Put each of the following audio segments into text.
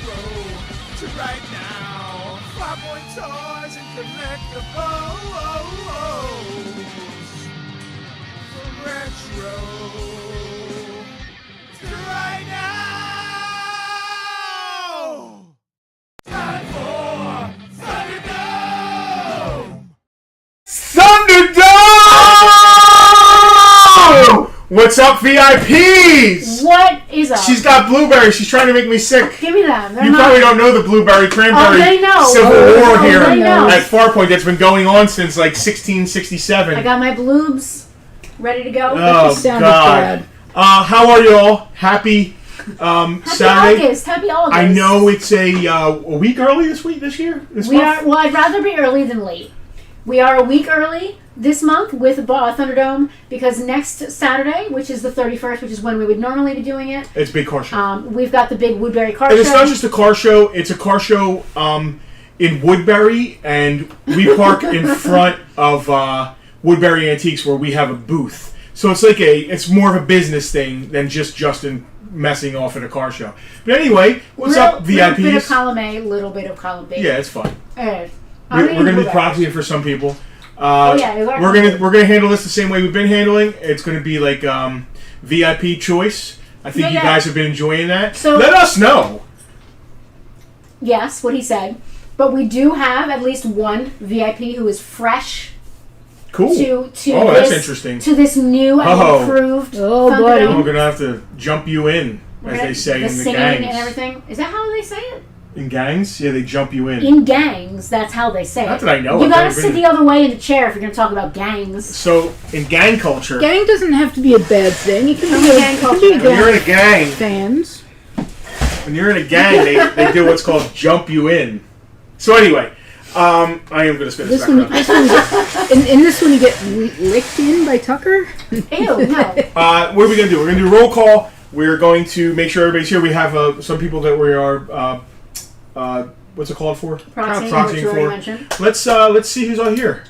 retro to right now. Farpoint toys and collectibles. From retro to right now. Time for Thunderdome! Thunderdome! What's up, VIPs? What is up? She's got blueberries. She's trying to make me sick. Give me them. You probably don't know the blueberry cranberry civil war here at Farpoint that's been going on since like 1667. I got my bloobs ready to go. Oh, God. How are y'all? Happy Saturday. August. Happy August. I know it's a week early this year? Well, I'd rather be early than late. We are a week early this month with Thunderdome because next Saturday, which is the 31st, which is when we would normally be doing it. It's a big car show. We've got the big Woodbury car show. And it's not just a car show. It's a car show in Woodbury, and we park in front of Woodbury Antiques where we have a booth. So it's more of a business thing than just Justin messing off at a car show. But anyway, what's up, VIPs? Little bit of column A, little bit of column B. Yeah, it's fun. Alright. We're going to be proxying for some people. We're gonna handle this the same way we've been handling. It's going to be like VIP choice. I think you guys have been enjoying that. So let us know. Yes, what he said. But we do have at least one VIP who is fresh. Cool. That's interesting. To this new and improved. Oh, buddy. We're gonna have to jump you in, as they say in the gangs. And everything. Is that how they say it? In gangs? Yeah, they jump you in. In gangs, that's how they say it. Not that I know. You gotta sit the other way in the chair if you're gonna talk about gangs. So, in gang culture... Gang doesn't have to be a bad thing. It can be gang culture. When you're in a gang... Fans. When you're in a gang, they do what's called jump you in. So anyway, I am gonna spin this back around. In this one you get licked in by Tucker? Ew, no. What are we gonna do? We're gonna do roll call. We're going to make sure everybody's here. We have some people that we are... what's it called for? Proxying for. Let's see who's on here.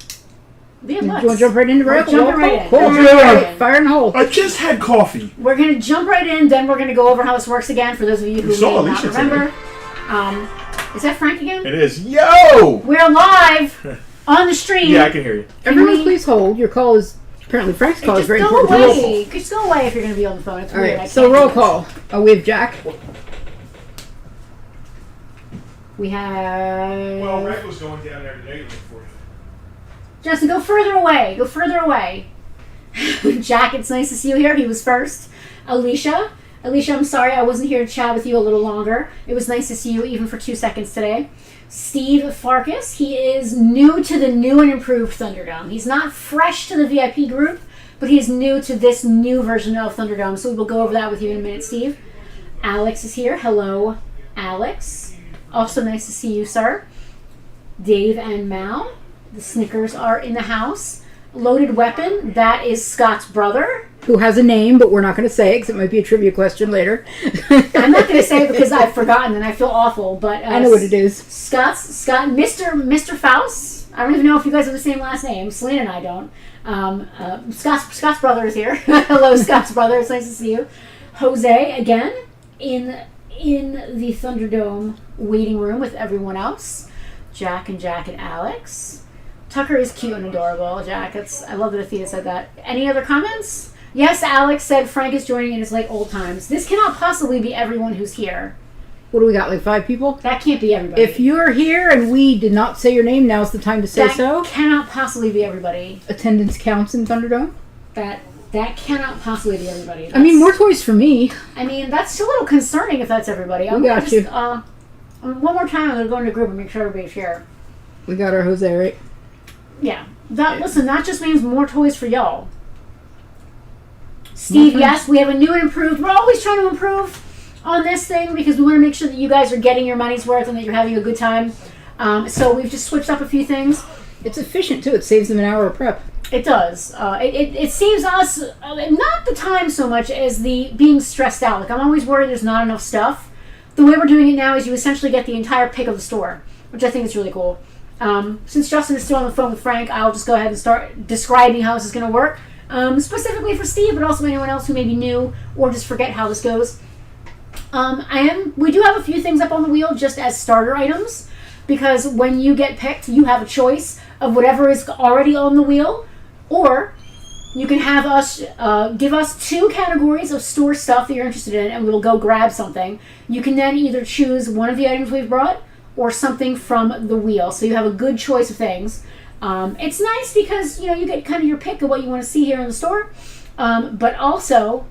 You want to jump right into roll call? Jump right in. Fire and hold. I just had coffee. We're going to jump right in, then we're going to go over how this works again for those of you who may not remember. Is that Frank again? It is. Yo! We're live on the stream. Yeah, I can hear you. Everyone please hold. Your call is... Apparently Frank's call is very important. Just go away if you're going to be on the phone. It's weird. Alright, so roll call. We have Jack. We have... Well, Red was going down there today for you. Justin, go further away. Go further away. Jack, it's nice to see you here. He was first. Alicia, I'm sorry I wasn't here to chat with you a little longer. It was nice to see you even for 2 seconds today. Steve Farkas, he is new to the new and improved Thunderdome. He's not fresh to the VIP group, but he's new to this new version of Thunderdome, so we will go over that with you in a minute, Steve. Alex is here. Hello, Alex. Also nice to see you, sir. Dave and Mal, the Snickers are in the house. Loaded Weapon, that is Scott's brother. Who has a name, but we're not going to say it because it might be a trivia question later. I'm not going to say it because I've forgotten and I feel awful, but... I know what it is. Scott, Mr. Faust. I don't even know if you guys have the same last name. Selena and I don't. Scott's brother is here. Hello, Scott's brother. It's nice to see you. Jose, again, in the Thunderdome waiting room with everyone else. Jack and Alex. Tucker is cute and adorable. Jack, I love that Athena said that. Any other comments? Yes, Alex said Frank is joining in his like old times. This cannot possibly be everyone who's here. What do we got, like 5 people? That can't be everybody. If you're here and we did not say your name, now's the time to say so. That cannot possibly be everybody. Attendance counts in Thunderdome? That cannot possibly be everybody. I mean, more toys for me. I mean, that's a little concerning if that's everybody. We got you. One more time, I'm going to go into the group and make sure everybody's here. We got our Jose, right? Yeah. Listen, that just means more toys for y'all. Steve, yes, we have a new and improved. We're always trying to improve on this thing because we want to make sure that you guys are getting your money's worth and that you're having a good time. So we've just switched up a few things. It's efficient, too. It saves them an hour of prep. It does. It saves us, not the time so much as the being stressed out. Like, I'm always worried there's not enough stuff. The way we're doing it now is you essentially get the entire pick of the store, which I think is really cool. Since Justin is still on the phone with Frank, I'll just go ahead and start describing how this is going to work. Specifically for Steve, but also anyone else who may be new or just forget how this goes. We do have a few things up on the wheel just as starter items, because when you get picked, you have a choice of whatever is already on the wheel, or you can have us give us 2 categories of store stuff that you're interested in, and we'll go grab something. You can then either choose one of the items we've brought or something from the wheel, so you have a good choice of things. It's nice because you get kind of your pick of what you want to see here in the store, but also,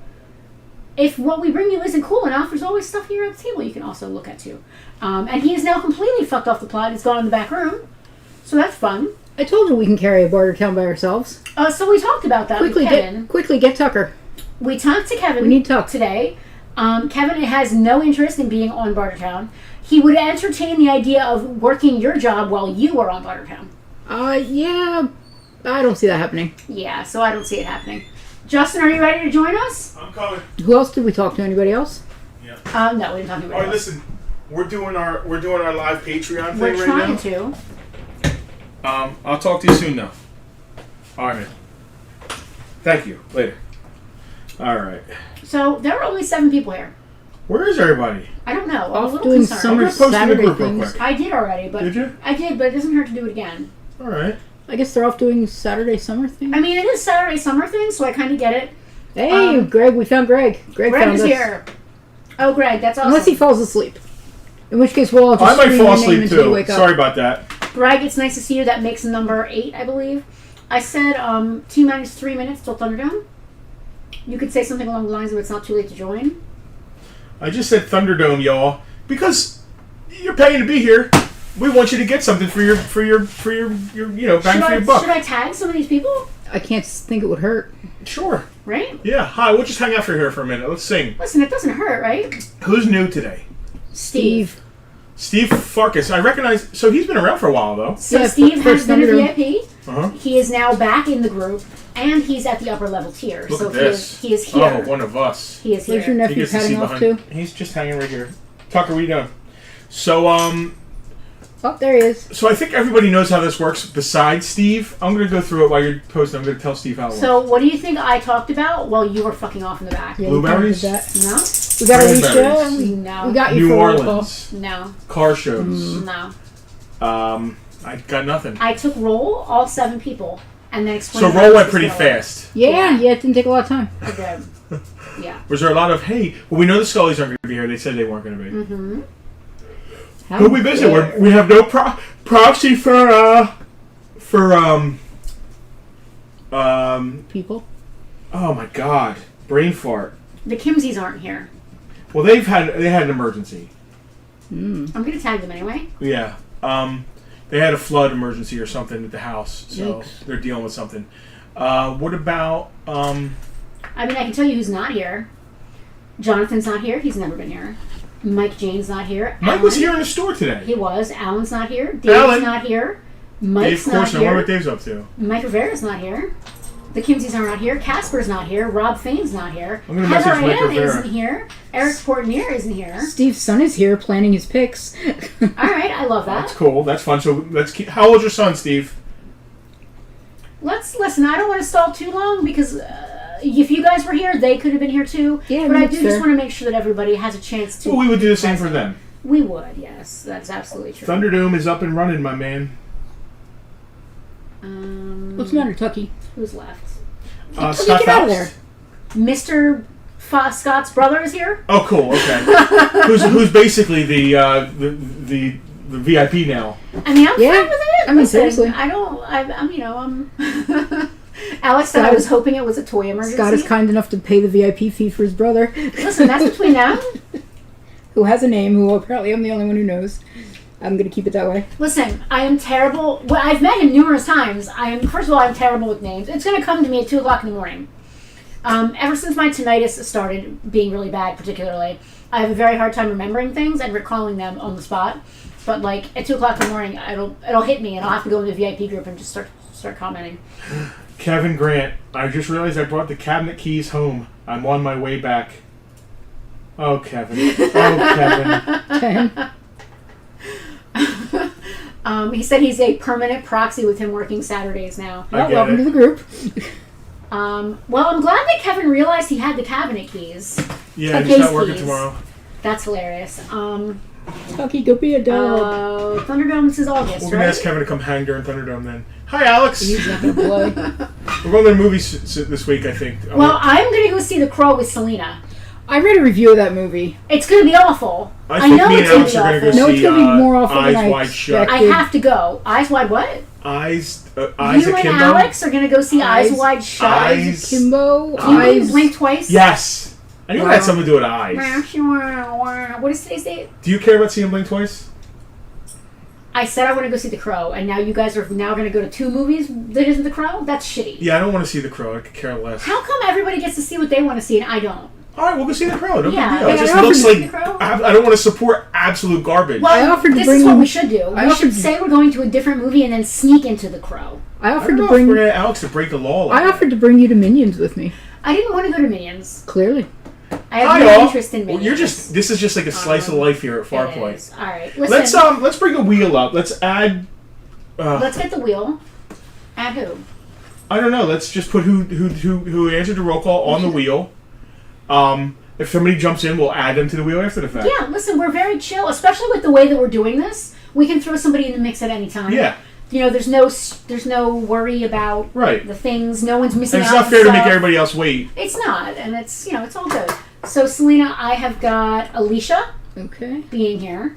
if what we bring you isn't cool enough, there's always stuff here at the table you can also look at too. And he is now completely fucked off the plot. He's gone in the back room, so that's fun. I told you we can carry a Bartertown by ourselves. So we talked about that with Kevin. Quickly get Tucker. We talked to Kevin. We need Tuck today. Kevin has no interest in being on Bartertown. He would entertain the idea of working your job while you are on Bartertown. Yeah, I don't see that happening. Yeah, so I don't see it happening. Justin, are you ready to join us? I'm coming. Who else did we talk to? Anybody else? Yeah. No, we didn't talk to anybody else. All right, listen. We're doing our live Patreon thing We're right trying now. to. I'll talk to you soon, though. All right, man. Thank you. Later. All right. So there are only 7 people here. Where is everybody? I don't know. I'm a Off little doing concerned. summer I'm gonna post in the Saturday group real things. quick. I did already, but Did you? I did, but it doesn't hurt to do it again. All right. I guess they're off doing Saturday summer things. I mean, it is Saturday summer thing, so I kind of get it. Hey, Greg, we found Greg. Greg Greg found is us. here. Oh, Greg, that's awesome. Unless he falls asleep. In which case, we'll all just I might scream fall your name asleep until you too. wake up. Sorry about that. Greg, it's nice to see you. That makes number 8, I believe. I said T-minus 3 minutes till Thunderdome. You could say something along the lines of it's not too late to join. I just said Thunderdome, y'all, because you're paying to be here. We want you to get something for your bang for your buck. Should I tag some of these people? I can't think it would hurt. Sure. Right? Yeah. Hi. We'll just hang out for here for a minute. Let's sing. Listen, it doesn't hurt, right? Who's new today? Steve. Steve Farkas. I recognize. So he's been around for a while, though. So Yeah, Steve has first been a Thunderdome. VIP. Uh-huh. He is now back in the group, and he's at the upper level tier. Look so at this. He is here. Oh, one of us. He is here. Where's your He nephew gets to see padding off behind. to? He's just hanging right here. Tucker, what are you doing? So, Oh, there he is. So I think everybody knows how this works besides Steve. I'm going to go through it while you're posting. I'm going to tell Steve how it works. So what do you think I talked about while you were fucking off in the back? Yeah, Blueberries? we covered that. No? We got Cranberries. Alicia. No. We got you New for roll call. Orleans. No. Car shows. No. I got nothing. I took roll, all 7 people, and then So explained. roll went pretty fast. Yeah, it didn't take a lot of time. Okay. Yeah. Was there a lot of, hey, well, we know the Scullys aren't going to be here. They said they weren't going to be. Mm-hmm. Who we visit? We have no proxy for people. oh my god, brain fart. The Kimseys aren't here. Well, they had an emergency. I'm gonna tag them anyway. Yeah. They had a flood emergency or something at the house, so Yikes. they're dealing with something. What about I mean, I can tell you who's not here. Jonathan's not here. He's never been here. Mike Jane's not here. Mike Alan, was here in the store today. He was. Alan's not here. Dave's Alan. not here. Dave, Mike's of not course, I wonder here. what Dave's up to. Mike Rivera's not here. The Kimseys are not here. Casper's not here. Rob Fain's not here. I'm gonna Heather message Mike Ann Rivera. isn't here. Eric Portnier isn't here. Steve's son is here planning his picks. All right, I love that. That's cool. That's fun. So let's keep. How old's your son, Steve? Let's listen. I don't want to stall too long because if you guys were here, they could have been here too. Yeah, but I that's do just fair. want to make sure that everybody has a chance to. Well, we would do the same for them. We would, yes, that's absolutely true. Thunderdome is up and running, my man. What's the matter, Tucky? Who's left? Scott get out of Faust. there. Mr. Scott's brother is here. Oh, cool. Okay. who's basically the VIP now? I mean, I'm Yeah. fine with it. I mean, Listen, seriously. I'm Alex said I was hoping it was a toy emergency. Scott is kind enough to pay the VIP fee for his brother. Listen, that's between them. Who has a name, who apparently I'm the only one who knows. I'm going to keep it that way. Listen, I am terrible. Well, I've met him numerous times. First of all, I'm terrible with names. It's going to come to me at 2 o'clock in the morning. Ever since my tinnitus started being really bad, particularly, I have a very hard time remembering things and recalling them on the spot. But like at 2 o'clock in the morning, it'll hit me, and I'll have to go into the VIP group and just start commenting. Kevin Grant. I just realized I brought the cabinet keys home. I'm on my way back. Oh, Kevin. Oh, Kevin. He said he's a permanent proxy with him working Saturdays now. I Well, get welcome it. to the group. Well, I'm glad that Kevin realized he had the cabinet keys. Yeah, The he's not case working keys. tomorrow. That's hilarious. Tucky, go be a dog. Thunderdome, this is August, We're going to right? ask Kevin to come hang during Thunderdome then. Hi, Alex. He's not gonna play. We're going to the movies this week, I think. Well, I'm going to go see The Crow with Selena. I read a review of that movie. It's going to be awful. I think know me and it's going Alex to be are going to awful. go No, see it's gonna be more awful than Eyes I Wide Shut. expected. I have to go. Eyes Wide what? Eyes You Akimbo? and Alex are going to go see Eyes Eyes- Wide Shut. Eyes- Kimbo, Can you eyes. blink twice? Yes. I knew it had something to do with eyes. What is today's date? Do you care about seeing Blink twice? I said I want to go see The Crow, and now you guys are now going to go to 2 movies that isn't The Crow? That's shitty. Yeah, I don't want to see The Crow. I could care less. How come everybody gets to see what they want to see and I don't? All right, we'll go see The Crow. No Yeah, big deal. yeah, It just I looks offered to like see The Crow. I don't want to support absolute garbage. Well, I offered to this bring is what you- we should do. I We offered should to- say we're going to a different movie and then sneak into The Crow. I I offered don't to know if bring. we're going to Alex to break the law. Like I offered to bring you to Minions with me. I didn't want to go to Minions. Clearly. I have Hi, no all. interest in Well, Minions. this is just like a slice of life here at It Farpoint. is. All right, listen. Let's bring a wheel up. Let's add. Let's get the wheel. Add who? I don't know. Let's just put who answered the roll call on the wheel. If somebody jumps in, we'll add them to the wheel after the fact. Yeah, listen, we're very chill, especially with the way that we're doing this. We can throw somebody in the mix at any time. Yeah. You know, there's no worry about Right. the things. No one's missing And out. it's not on fair to stuff. make everybody else wait. It's not, and it's it's all good. So Selena, I have got Alicia Okay. being here.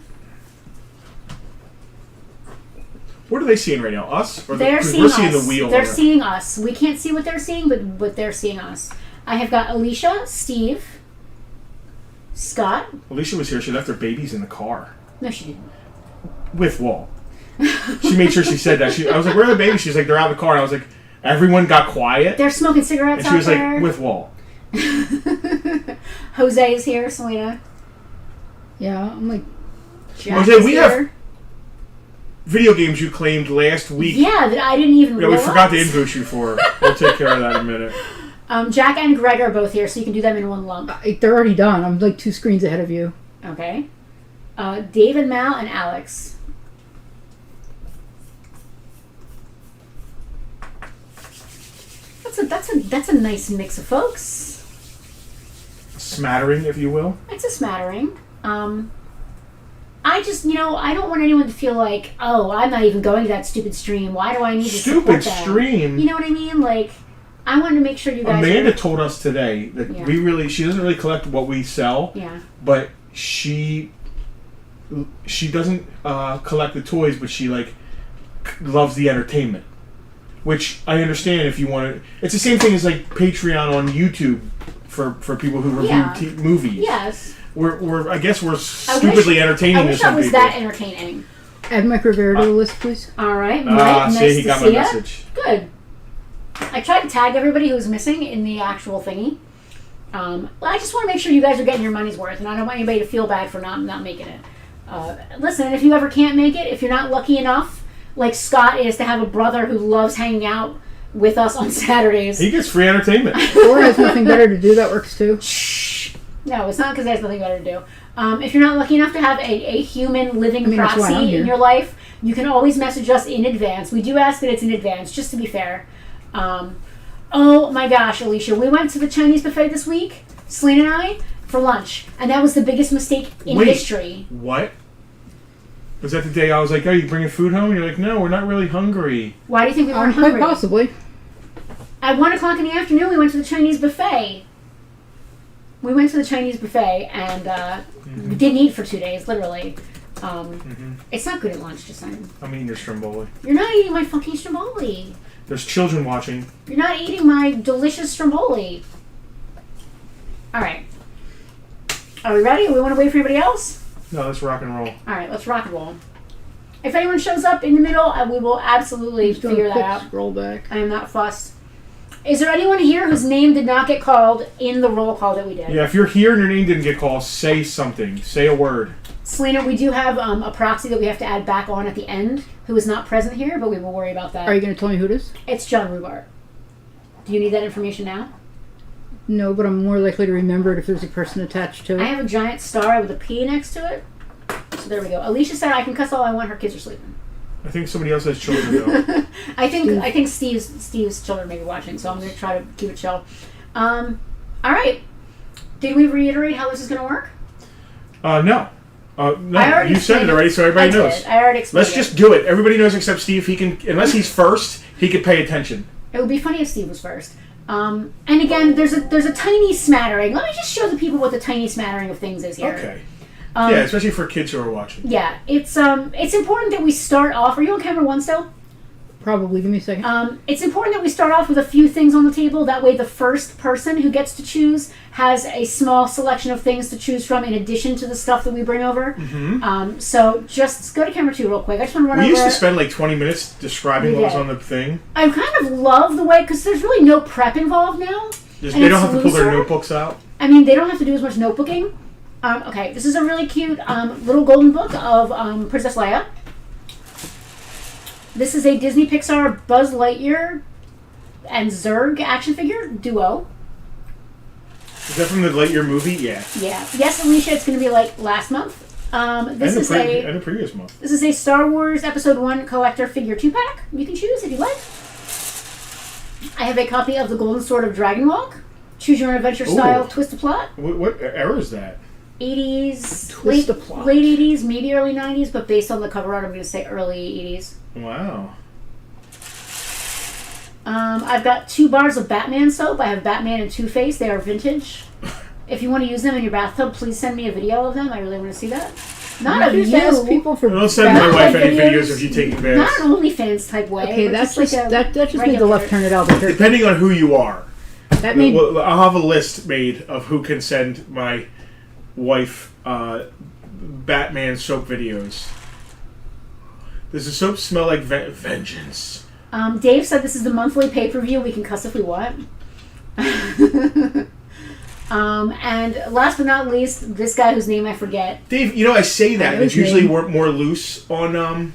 What are they seeing right now? Us? Or They're 'cause seeing we're us. seeing the wheel. They're on it. seeing us. We can't see what they're seeing, but they're seeing us. I have got Alicia, Steve, Scott. Alicia was here. She left her babies in the car No, she didn't. with Walt. She made sure she said that. I was like, "Where are the babies?" She's like, "They're out of the car." And I was like, "Everyone got quiet." They're smoking cigarettes And she was out there. like, "With Walt." Jose is here. Selena. Yeah, I'm like. Jack Jose, is we here. have video games you claimed last week. Yeah, that I didn't even Yeah, we realize. forgot to invoice you for. We'll take care of that in a minute. Jack and Greg are both here, so you can do them in one lump. They're already done. I'm like 2 screens ahead of you. Okay. David, Mal, and Alex. That's a nice mix of folks. Smattering, if you will. It's a smattering. I just, I don't want anyone to feel like, oh, I'm not even going to that stupid stream. Why do I need to support Stupid them? stream. You know what I mean? Like, I wanted to make sure you guys. Amanda told us today that Yeah. she doesn't really collect what we sell, Yeah. but she doesn't collect the toys, but she loves the entertainment, which I understand if you want to. It's the same thing as like Patreon on YouTube for people who review Yeah. movies. Yes. I guess we're stupidly entertaining I to wish some I was people. that entertaining. Add Mike Rivera to the list, please. All right. Mike, nice see, he to got see my ya. message. Good. I tried to tag everybody who was missing in the actual thingy. Well, I just want to make sure you guys are getting your money's worth, and I don't want anybody to feel bad for not making it. Listen, if you ever can't make it, if you're not lucky enough, like Scott is, to have a brother who loves hanging out with us on Saturdays. He gets free entertainment. Or has nothing better to do. That works too. Shh. No, it's not because there's nothing better to do. If you're not lucky enough to have a human living that's why I'm proxy here. in your life, you can always message us in advance. We do ask that it's in advance, just to be fair. Oh my gosh, Alicia, we went to the Chinese buffet this week, Selena and I, for lunch, and that was the biggest mistake in Wait. history. What? Was that the day I was like, "Oh, you bringing food home?" And you're like, "No, we're not really hungry." Why do you think we weren't Quite hungry? possibly. At 1 o'clock in the afternoon, we went to the Chinese buffet. We went to the Chinese buffet, and we didn't eat for 2 days, literally. It's not good at lunch, just saying. I'm eating your stromboli. You're not eating my fucking stromboli. There's children watching. You're not eating my delicious stromboli. All right. Are we ready? We want to wait for anybody else? No, let's rock and roll. All right, let's rock and roll. If anyone shows up in the middle, we will absolutely Just doing figure a that quick out. scroll back. I am not fussed. Is there anyone here whose name did not get called in the roll call that we did? Yeah, if you're here and your name didn't get called, say something. Say a word. Selena, we do have a proxy that we have to add back on at the end who is not present here, but we will worry about that. Are you going to tell me who it is? It's John Rubart. Do you need that information now? No, but I'm more likely to remember it if there's a person attached to it. I have a giant star with a P next to it. So there we go. Alicia said I can cuss all I want. Her kids are sleeping. I think somebody else has children though. I think Steve's children may be watching, so I'm going to try to keep it chill. All right. Did we reiterate how this is going to work? No. No, I already you said it explained already, so everybody knows. I already explained Let's just do it. Everybody knows except Steve. He can, unless he's first, he could pay attention. It would be funny if Steve was first. And again, there's a tiny smattering. Let me just show the people what the tiny smattering of things is here. Okay. Yeah, especially for kids who are watching. Yeah, it's important that we start off. Are you on camera one still? Probably. Give me a second. It's important that we start off with a few things on the table. That way, the first person who gets to choose has a small selection of things to choose from in addition to the stuff that we bring over. Mm-hmm. So just go to camera 2 real quick. I just want to run over. We used to spend like 20 minutes describing what was on the thing. I kind of love the way, because there's really no prep involved now. They don't have to pull their notebooks out. I mean, they don't have to do as much notebooking. Okay, this is a really cute little golden book of Princess Leia. This is a Disney Pixar Buzz Lightyear and Zurg action figure duo. Is that from the Lightyear movie? Yeah. Yeah. Yes, Alicia, it's going to be like last month. This is a previous month. This is a Star Wars Episode 1 collector figure 2-pack. You can choose if you like. I have a copy of the Golden Sword of Dragon Walk. Choose your own adventure style, twist the plot. What era is that? 80s, Twist the plot. late 80s, maybe early 90s, but based on the cover art, I'm going to say early 80s. Wow. I've got 2 bars of Batman soap. I have Batman and Two-Face. They are vintage. If you want to use them in your bathtub, please send me a video of them. I really want to see that. Not of you. Ask people for Don't send my wife any videos. videos of you taking baths. Not an OnlyFans type way. Okay, but that's just just like that just made the left turn at Albuquerque. Depending on who you are. That made I'll have a list made of who can send my wife Batman soap videos. Does the soap smell like vengeance? Dave said this is the monthly pay-per-view. We can cuss if we want. And last but not least, this guy whose name I forget. Dave, I say that, and it's usually more loose on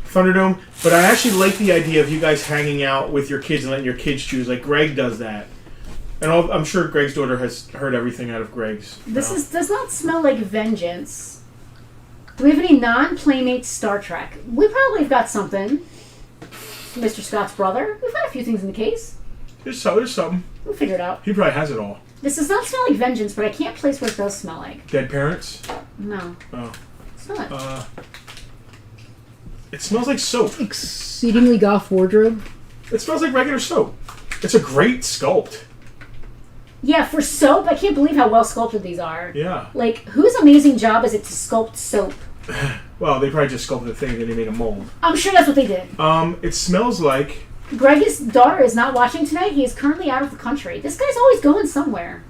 Thunderdome, but I actually like the idea of you guys hanging out with your kids and letting your kids choose. Like Greg does that. And I'm sure Greg's daughter has heard everything out of Greg's. This does not smell like vengeance. Do we have any non-Playmate Star Trek? We probably have got something. Mr. Scott's brother. We've got a few things in the case. There's something. We'll figure it out. He probably has it all. This does not smell like vengeance, but I can't place what it does smell like. Dead parents? No. Oh. Smell it. It smells like soap. exceedingly goth wardrobe. It smells like regular soap. It's a great sculpt. Yeah, for soap, I can't believe how well sculpted these are. Yeah. Like, whose amazing job is it to sculpt soap? Well, they probably just sculpted the thing and then they made a mold. I'm sure that's what they did. It smells like... Greg's daughter is not watching tonight. He is currently out of the country. This guy's always going somewhere.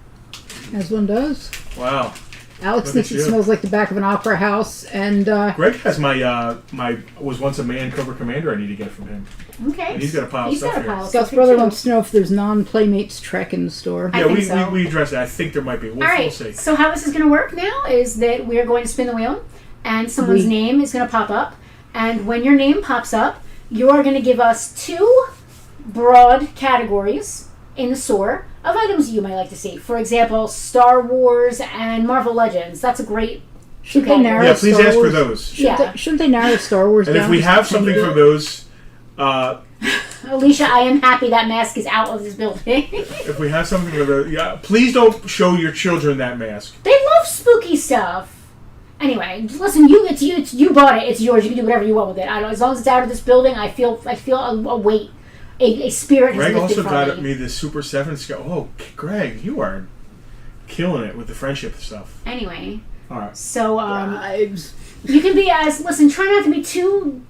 As one does. Wow. Alex thinks it smells like the back of an opera house, and Greg has my was once a man Cobra Commander I need to get from him. Okay. And he's got a pile of stuff here. Scott's brother wants to know if there's non-Playmates Trek in the store. I think so. we addressed that. I think there might be. We'll see. So how this is going to work now is that we are going to spin the wheel, and someone's name is going to pop up, and when your name pops up, you are going to give us 2 broad categories in the store of items you might like to see. For example, Star Wars and Marvel Legends. That's a great. Should they narrow Yeah, please Star ask Wars? for those. Shouldn't they narrow Star Wars And down? if we have something for those, Alicia, I am happy that mask is out of this building. if we have something for those, please don't show your children that mask. They love spooky stuff. Anyway, listen, you bought it. It's yours. You can do whatever you want with it. I don't. As long as it's out of this building, I feel a weight, a spirit. Greg has also lifted got from me the Super 7 scale. Oh, Greg, you are killing it with the friendship stuff. Anyway. All right. So you can be try not to be too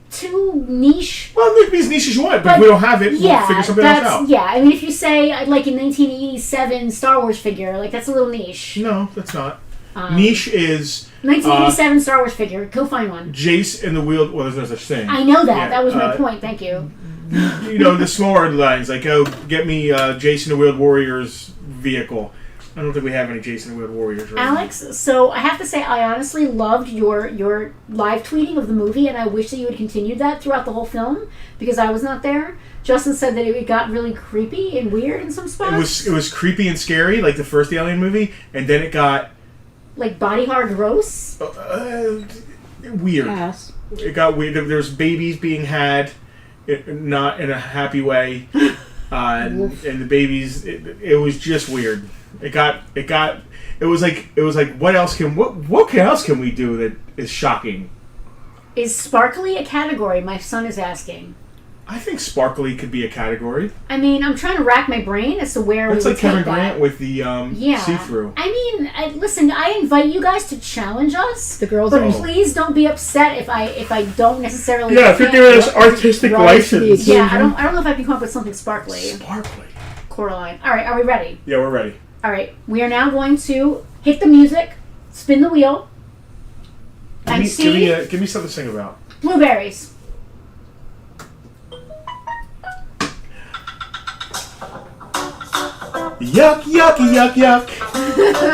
niche. Well, you can be as niche as you want, but if we don't have it, we'll figure something else out. Yeah, I mean, if you say like a 1987 Star Wars figure, like that's a little niche. No, that's not. Niche is 1987 Star Wars figure. Go find one. Jace in the wheel. Well, there's no such thing. I know that. Yeah, that was my point. Thank you. The smaller lines, like get me Jason the Wheeled Warriors vehicle. I don't think we have any Jason the Wheeled Warriors right Alex, so I have to say I honestly loved your live tweeting of the movie, and I wish that you had continued that throughout the whole film because I was not there. Justin said that it got really creepy and weird in some spots. It was creepy and scary, like the first Alien movie, and then it got like body horror gross. Weird. Yes. It got weird. There's babies being had, not in a happy way, and the babies. It was just weird. It was like what else can we do that is shocking? Is sparkly a category? My son is asking. I think sparkly could be a category. I mean, I'm trying to rack my brain as to where That's we would like Kevin take Grant that. with the see-through. I mean, listen, I invite you guys to challenge us. The girls but are please don't be upset if I don't necessarily. Yeah, if you're giving us artistic Rise to the license. Yeah, I don't know if I can come up with something sparkly. Sparkly. Coraline. All right, are we ready? Yeah, we're ready. All right, we are now going to hit the music, spin the wheel, and see Give me something to sing about. blueberries. Yuck, yucky, yuck, yuck.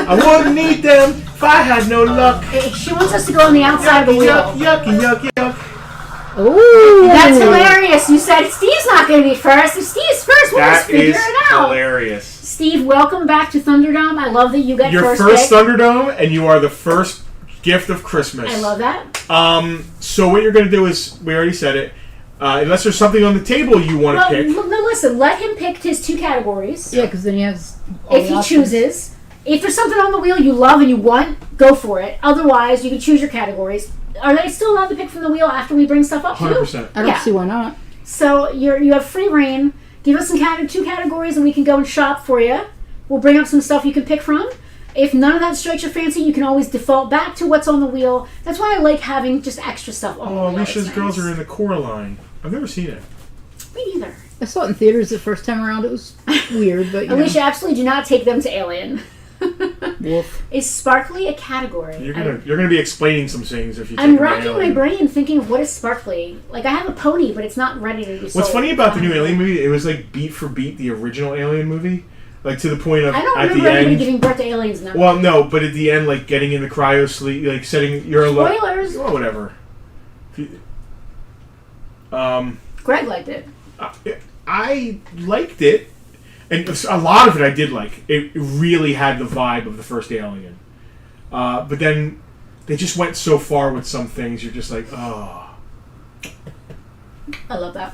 I wouldn't eat them if I had no luck. She wants us to go on the outside of the wheel. Yuck, yucky, yuck, yuck. Ooh. That's hilarious. You said Steve's not going to be first. If Steve's first, we'll just That figure is it out. hilarious. Steve, welcome back to Thunderdome. I love that you get Your first first pick. Thunderdome, and you are the first gift of Christmas. I love that. So what you're going to do is, we already said it, unless there's something on the table you want to pick. No, listen. Let him pick his two categories. Yeah, because then he has. All If the he options. chooses. If there's something on the wheel you love and you want, go for it. Otherwise, you can choose your categories. Are they still allowed to pick from the wheel after we bring stuff up too? 100%. I don't Yeah. see why not. So you have free reign. Give us some two categories and we can go and shop for you. We'll bring up some stuff you can pick from. If none of that strikes your fancy, you can always default back to what's on the wheel. That's why I like having just extra stuff on the Oh, wheel. Alicia's It's Girls nice. are in the Coraline. I've never seen it. Me neither. I saw it in theaters the first time around. It was weird, but you Alicia, absolutely do not take them to Alien. know. Wolf. Is sparkly a category? You're gonna be explaining some things if you. I'm take an racking my Alien. brain thinking of what is sparkly. Like I have a pony, but it's not ready to be sold. What's funny about the new Alien movie? It was like beat for beat the original Alien movie, like to the point of I don't at remember the anybody end. giving birth to aliens now. Well, no, but at the end, like getting in the cryo sleep, like setting your Spoilers. Well, whatever. Greg liked it. I liked it, and a lot of it I did like. It really had the vibe of the first Alien, but then they just went so far with some things. You're just like, oh. I love that.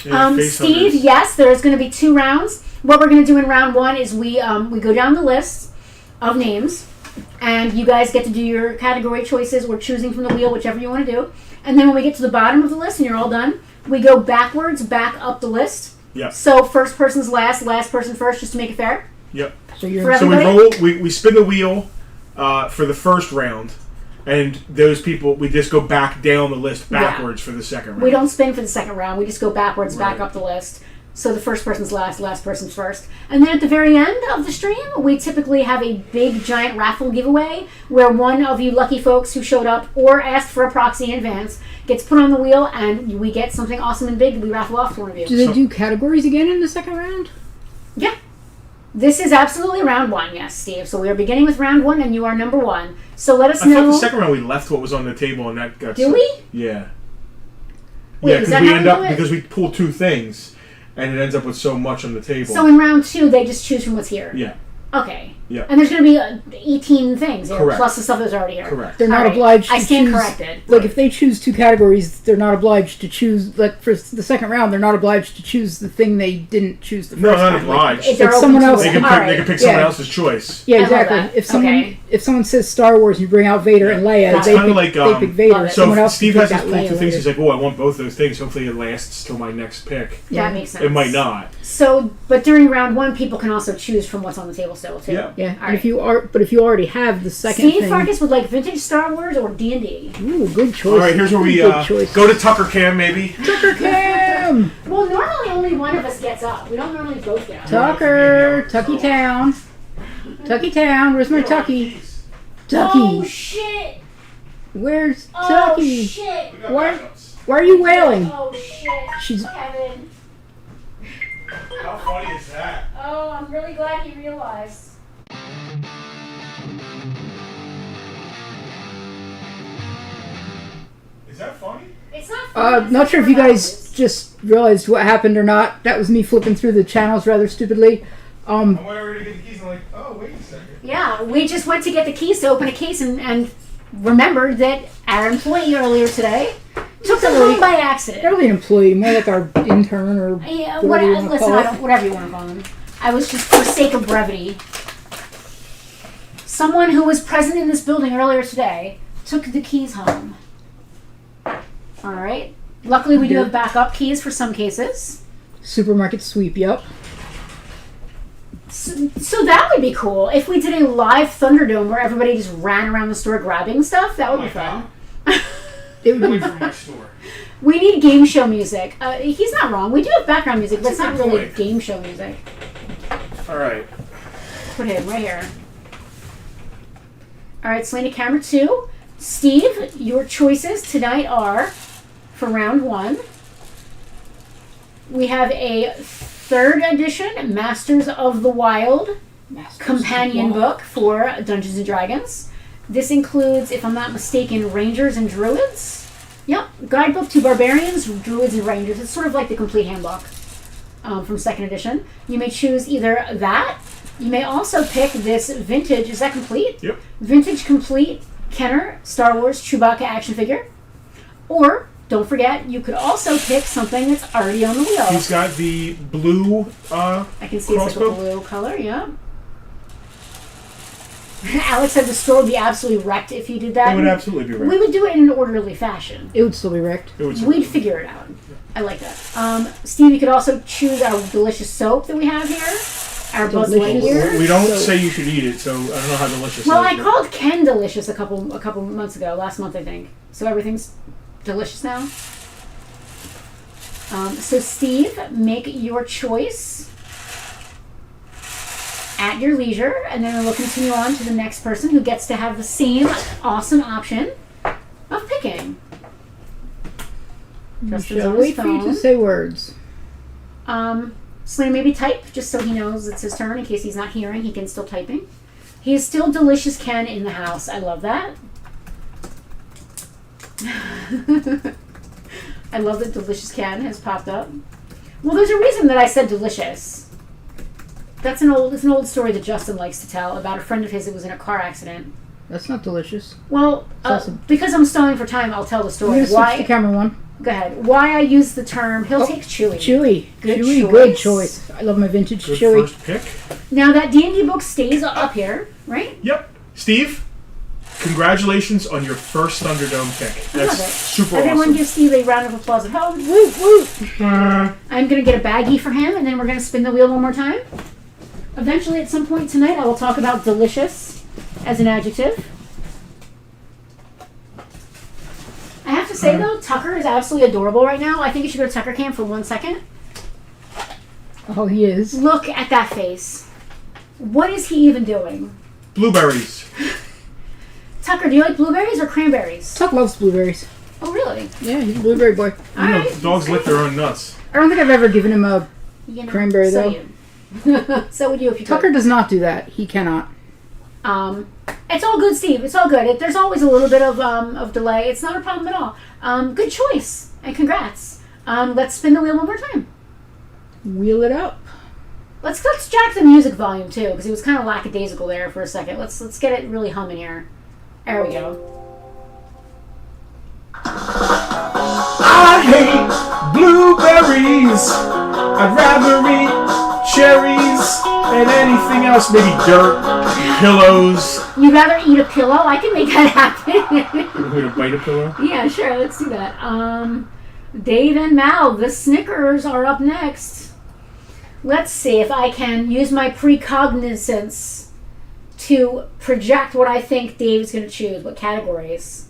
Yeah, face Steve, huggers. yes, there's going to be 2 rounds. What we're going to do in round 1 is we go down the list of names, and you guys get to do your category choices. We're choosing from the wheel, whichever you want to do. And then when we get to the bottom of the list and you're all done, we go backwards, back up the list. Yep. So first person's last person first, just to make it fair. Yep. So you're. For So we everybody? roll. We spin the wheel for the first round, and those people we just go back down the list backwards for the second round. We don't spin for the second round. We just go backwards, back Right. up the list. So the first person's last person's first. And then at the very end of the stream, we typically have a big, giant raffle giveaway where one of you lucky folks who showed up or asked for a proxy in advance gets put on the wheel and we get something awesome and big that we raffle off to one of you. Do they do categories again in the second round? Yeah. This is absolutely round 1, yes, Steve. So we are beginning with round 1 and you are number 1. So let us I thought know. the second round we left what was on the table and that got. Do we? Yeah. Wait, Yeah, is because that we how end we up do it? because we pull 2 things, and it ends up with so much on the table. So in round 2, they just choose from what's here. Yeah. Okay. Yeah. And there's going to be 18 things here, Correct. plus the stuff that's already here. Correct. They're not All right. obliged to I stand choose. corrected. Like, if they choose 2 categories, they're not obliged to choose. Like, for the second round, they're not obliged to choose the thing they didn't choose the first No, not time. obliged. If they're Like open someone to else- it. They can All pick. right. They can pick someone Yeah. else's choice. Yeah, I love exactly. that. If someone Okay. if someone says Star Wars, you bring out Vader and Leia. It's They kinda pick, like, they pick Vader. Love it. So Someone if else Steve can has pick his that pull 2 Leia things. later. He's like, "Oh, I want both those things. Hopefully, it lasts till my next pick." Yeah. That makes sense. It might not. So, but during round 1, people can also choose from what's on the table still, too. Yeah. Yeah, All and right. if you already have the second Steve thing. Farkas would like vintage Star Wars or D&D. Ooh, good choice. All right, here's where we Good choice. go to Tucker Cam, maybe. Tucker Cam. Well, normally only one of us gets up. We don't normally both get up. Tucker, Tucky Town. Tucky Town, where's my Tucky? Tucky, Oh, shit! where's Oh, Tucky? shit! Why are you wailing? Oh, shit. She's Kevin. How funny is that? Oh, I'm really glad he realized. Is that funny? It's not funny. not sure if you guys just realized what happened or not. That was me flipping through the channels rather stupidly. I went over to get the keys and I'm like, oh, wait a second. Yeah, we just went to get the keys to open a case and remembered that our employee earlier today took them home by accident. Not really an employee, more like our intern or Yeah, whatever you want to listen, call I it. don't, whatever you want to call them. I was just, for sake of brevity, Someone who was present in this building earlier today took the keys home. All right. Luckily, we do have backup keys for some cases. Supermarket sweep, yep. So that would be cool. If we did a live Thunderdome where everybody just ran around the store grabbing stuff, that would be fun. It would be from my store. We need game show music. He's not wrong. We do have background music, but it's not really game show music. All right. Put him right here. All right, Selena, camera 2. Steve, your choices tonight are, for round 1, we have a 3rd edition Masters of the Wild companion book for Dungeons & Dragons. This includes, if I'm not mistaken, Rangers and Druids. Yep, guidebook to Barbarians, Druids, and Rangers. It's sort of like the complete handbook from 2nd edition. You may choose either that. You may also pick this vintage. Is that complete? Yep. Vintage complete Kenner Star Wars Chewbacca action figure. Or, don't forget, you could also pick something that's already on the wheel. He's got the blue I can see it's crossbow. like a blue color, yeah. Alex said the store would be absolutely wrecked if you did that. It would absolutely be wrecked. We would do it in an orderly fashion. It would still be wrecked. We'd figure it out. I like that. Steve, you could also choose our delicious soap that we have here. Our Buzz Lightyear. We don't say you should eat it, so I don't know how delicious Well, it I is. called Ken delicious a couple months ago, last month I think. So everything's delicious now. So Steve, make your choice at your leisure, and then we'll continue on to the next person who gets to have the same awesome option of picking. Justin's Shall on his wait for you to phone. say words. Selena, maybe type, just so he knows it's his turn, in case he's not hearing, he can still typing. He is still Delicious Ken in the house. I love that. I love that Delicious Ken has popped up. Well, there's a reason that I said delicious. It's an old story that Justin likes to tell about a friend of his that was in a car accident. That's not delicious. Well, because I'm stalling for time, I'll tell the I'm story. going to switch to camera 1. Go ahead. Why I use the term, he'll take Chewy. Chewy. Good Chewy, choice. good choice. I love my vintage Good Chewy. first pick. Now, that D&D book stays up here, right? Yep. Steve, congratulations on your first Thunderdome pick. I love That's it. super Everyone awesome. give Steve a round of applause at home. Woo, woo. I'm going to get a baggie for him, and then we're going to spin the wheel one more time. Eventually, at some point tonight, I will talk about delicious as an adjective. I have to say, though, Tucker is absolutely adorable right now. I think you should go to Tucker Camp for 1 second. Oh, he is. Look at that face. What is he even doing? Blueberries. Tucker, do you like blueberries or cranberries? Tuck loves blueberries. Oh, really? Yeah, he's a blueberry boy. All right. Dogs lick their own nuts. I don't think I've ever given him a You know, cranberry, so though. you. So would you if you Tucker could. does not do that. He cannot. It's all good, Steve. It's all good. There's always a little bit of delay. It's not a problem at all. Good choice and congrats. Let's spin the wheel one more time. Wheel it up. Let's jack the music volume too, because it was kind of lackadaisical there for a second. Let's get it really humming here. There we go. I hate blueberries. I'd rather eat cherries and anything else. Maybe dirt, pillows. You'd rather eat a pillow? I can make that happen. We're going to bite a pillow. Yeah, sure. Let's do that. Dave and Mal, the Snickers are up next. Let's see if I can use my precognizance to project what I think Dave is going to choose. What categories?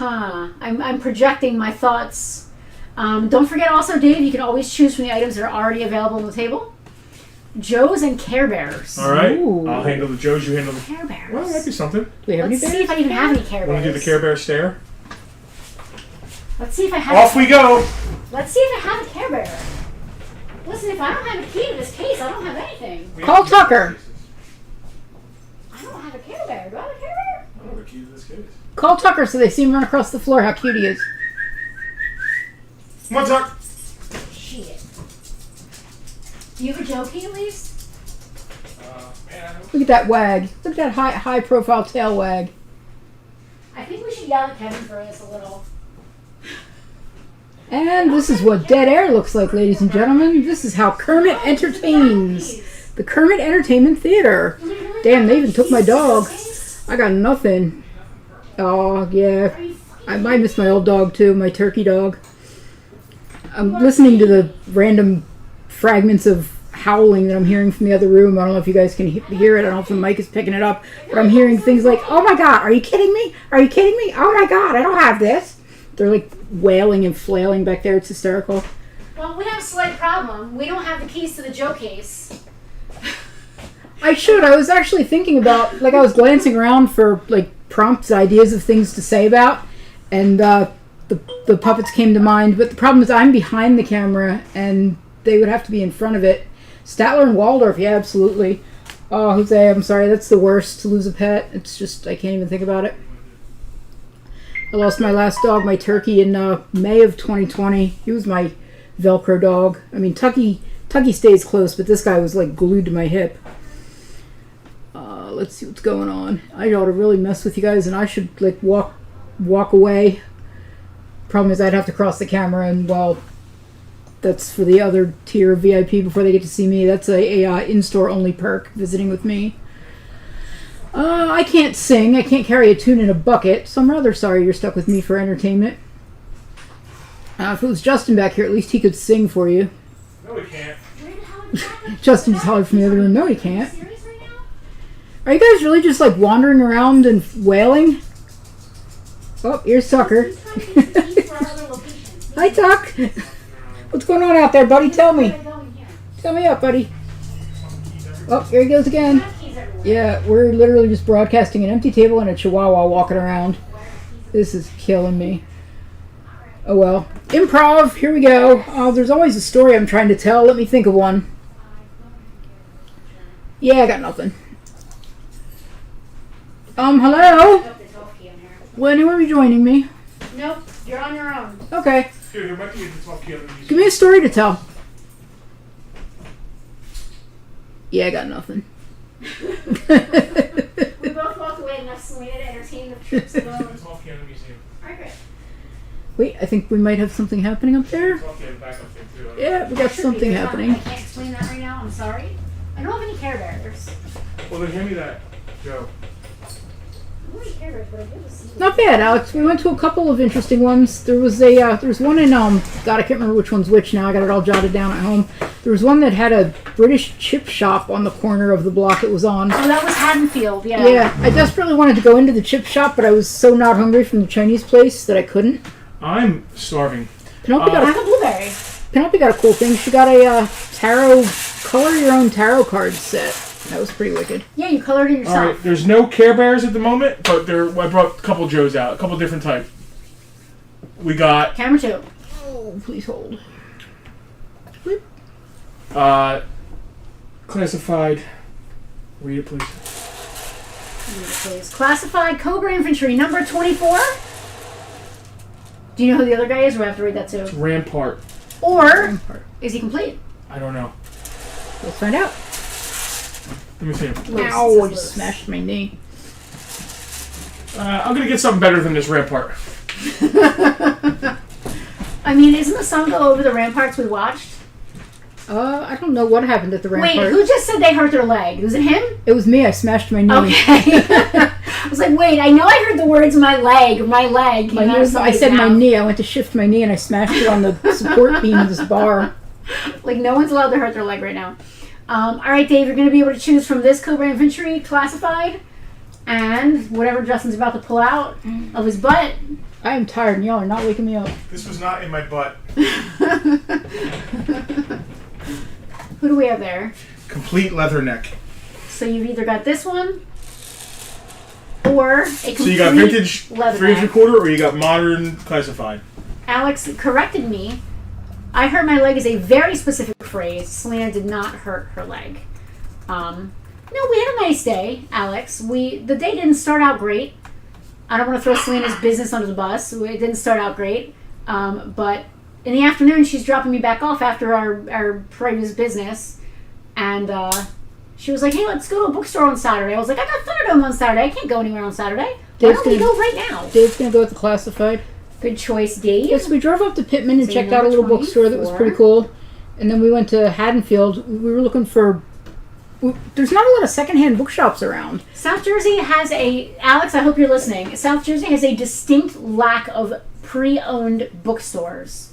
I'm projecting my thoughts. Don't forget also, Dave, you can always choose from the items that are already available on the table. Joe's and Care Bears. All right. Ooh. I'll handle the Joes. You handle the... Care Bears. Well, that'd be something. Do we have Let's any see if I even have any Care Bears. Want to do the Care Bear stare? Let's see if I have. Off we go. Let's see if I have a Care Bear. Listen, if I don't have a key to this case, I don't have anything. Call Tucker. I don't have a Care Bear. Do I have a Care Bear? I don't have a key to this case. Call Tucker so they see him run across the floor how cute he is. Come on, Tuck. Shit. Do you have a Joe key at least? Look at that wag. Look at that high profile tail wag. I think we should yell at Kevin for this a little. And this is what dead air looks like, ladies and gentlemen. This is how Kermit entertains. The Kermit Entertainment Theater. Look at Damn, they even took my dog. I got nothing. Oh, yeah. I might miss my old dog, too. My turkey dog. I'm listening to the random fragments of howling that I'm hearing from the other room. I don't know if you guys can hear it. I don't know if the mic is picking it up. But I'm hearing things like, oh my god, are you kidding me? Are you kidding me? Oh my god, I don't have this. They're like wailing and flailing back there. It's hysterical. Well, we have a slight problem. We don't have the keys to the Joe case. I should. I was actually thinking about, like, I was glancing around for, like, prompts, ideas of things to say about, and the puppets came to mind. But the problem is I'm behind the camera, and they would have to be in front of it. Statler and Waldorf, yeah, absolutely. Oh, Jose, I'm sorry. That's the worst, to lose a pet. It's just, I can't even think about it. I lost my last dog, my turkey, in May of 2020. He was my Velcro dog. I mean, Tucky stays close, but this guy was, like, glued to my hip. Let's see what's going on. I ought to really mess with you guys, and I should, like, walk away. Problem is I'd have to cross the camera, and, well, that's for the other tier of VIP before they get to see me. That's a in-store only perk, visiting with me. I can't sing. I can't carry a tune in a bucket, so I'm rather sorry you're stuck with me for entertainment. If it was Justin back here, at least he could sing for you. No, he can't. Justin just hollered from the other room. No, he can't. Are you guys really just, like, wandering around and wailing? Oh, here's Tucker. Hi, Tuck. What's going on out there, buddy? Tell me. Tell me up, buddy. Oh, here he goes again. Yeah, we're literally just broadcasting an empty table and a chihuahua walking around. This is killing me. Oh, well. Improv. Here we go. There's always a story I'm trying to tell. Let me think of one. Yeah, I got nothing. Hello? When are you joining me? Nope, you're on your own. Okay. Here, there might be a 12 key on the music. Give me a story to tell. Yeah, I got nothing. We both walked away enough Selena to entertain the troops alone. 12 key on the museum. Alright, great. Wait, I think we might have something happening up there. 12 key on the back up there, too. Yeah, we got something happening. I can't explain that right now, I'm sorry. I don't have any Care Bears. Well, then hand me that, Joe. I don't have any Care Bears, but I do see. Not bad, Alex. We went to a couple of interesting ones. There was one in God, I can't remember which one's which now. I got it all jotted down at home. There was one that had a British chip shop on the corner of the block it was on. Oh, that was Haddonfield, yeah. Yeah, I desperately wanted to go into the chip shop, but I was so not hungry from the Chinese place that I couldn't. I'm starving. Penelope I have a blueberry. Penelope got a cool thing. She got a color your own tarot card set. That was pretty wicked. Yeah, you colored it yourself. Alright, there's no Care Bears at the moment, but I brought a couple Joes out, a couple different types. We got Camera 2. Oh, please hold. classified. Read it, please. Please. Classified Cobra Infantry number 24. Do you know who the other guy is? Or I have to read that too. It's Rampart. Or is he complete? I don't know. Let's find out. Let me see. Ow, I just smashed my knee. I'm gonna get something better than this Rampart. I mean, isn't the sun go over the ramparts we watched? I don't know what happened at the rampart. Wait, who just said they hurt their leg? Was it him? It was me. I smashed my knee. Okay. I was like, wait, I know I heard the words my leg. I said my knee. I went to shift my knee and I smashed it on the support beam of this bar. Like, no one's allowed to hurt their leg right now. All right, Dave, you're going to be able to choose from this Cobra Infantry classified and whatever Justin's about to pull out of his butt. I am tired and y'all are not waking me up. This was not in my butt. Who do we have there? Complete leather neck. So you've either got this one or a complete So you got vintage leather 3 neck. quarter, or you got modern classified. Alex corrected me. I hurt my leg is a very specific phrase. Selena did not hurt her leg. No, we had a nice day, Alex. The day didn't start out great. I don't want to throw Selena's business under the bus. It didn't start out great. But in the afternoon, she's dropping me back off after our previous business. And she was like, hey, let's go to a bookstore on Saturday. I was like, I got Thunderdome on Saturday. I can't go anywhere on Saturday. Why don't we go right now? Dave's going to go with the classified. Good choice, Dave. Yes, we drove up to Pittman and So checked out a little number bookstore that was 24. pretty cool. And then we went to Haddonfield. We were looking for There's not a lot of secondhand bookshops around. South Jersey has Alex, I hope you're listening. South Jersey has a distinct lack of pre-owned bookstores.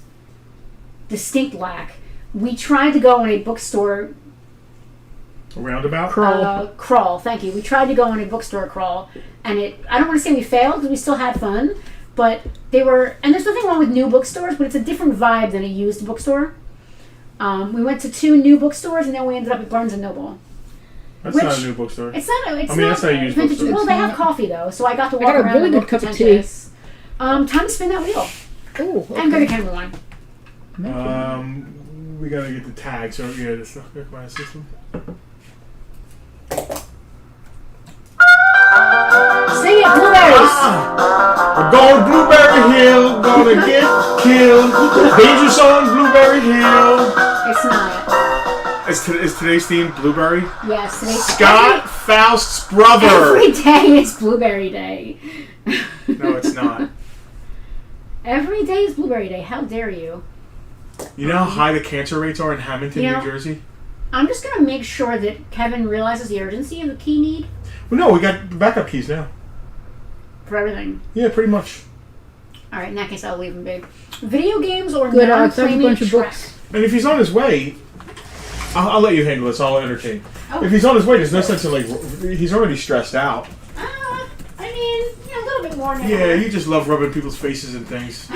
Distinct lack. We tried to go in a bookstore A roundabout? crawl. Thank you. We tried to go on a bookstore crawl, and I don't want to say we failed because we still had fun, but they were, and there's nothing wrong with new bookstores, but it's a different vibe than a used bookstore. We went to 2 new bookstores, and then we ended up at Barnes & Noble. That's not a new bookstore. It's not. It's that's not a used bookstore. Well, they have coffee though, so I got to walk got a around really and good look cup of pretentious. Time to spin that wheel. Oh, okay. And go to camera one. We gotta get the tag. So yeah, this stuff quick my system. Sing it, blueberries. We're going Blueberry Hill, gonna get killed. Dangerous on Blueberry Hill. It's not. Is today's theme Blueberry? Yes, today's Scott Faust's brother. Every day is Blueberry Day. No, it's not. Every day is Blueberry Day. How dare you? You know how high the cancer rates are in Hamilton, New Jersey? I'm just going to make sure that Kevin realizes the urgency of the key need Well, no, we got backup keys now. for everything. Yeah, pretty much. All right, in that case, I'll leave him big. Video games or Good, Alex. I have a non-playmate bunch of track? books. And if he's on his way, I'll let you handle this. I'll entertain. Oh. If he's on his way, there's no sense in, he's already stressed out. I mean, a little bit more now. Yeah, you just love rubbing people's faces and things.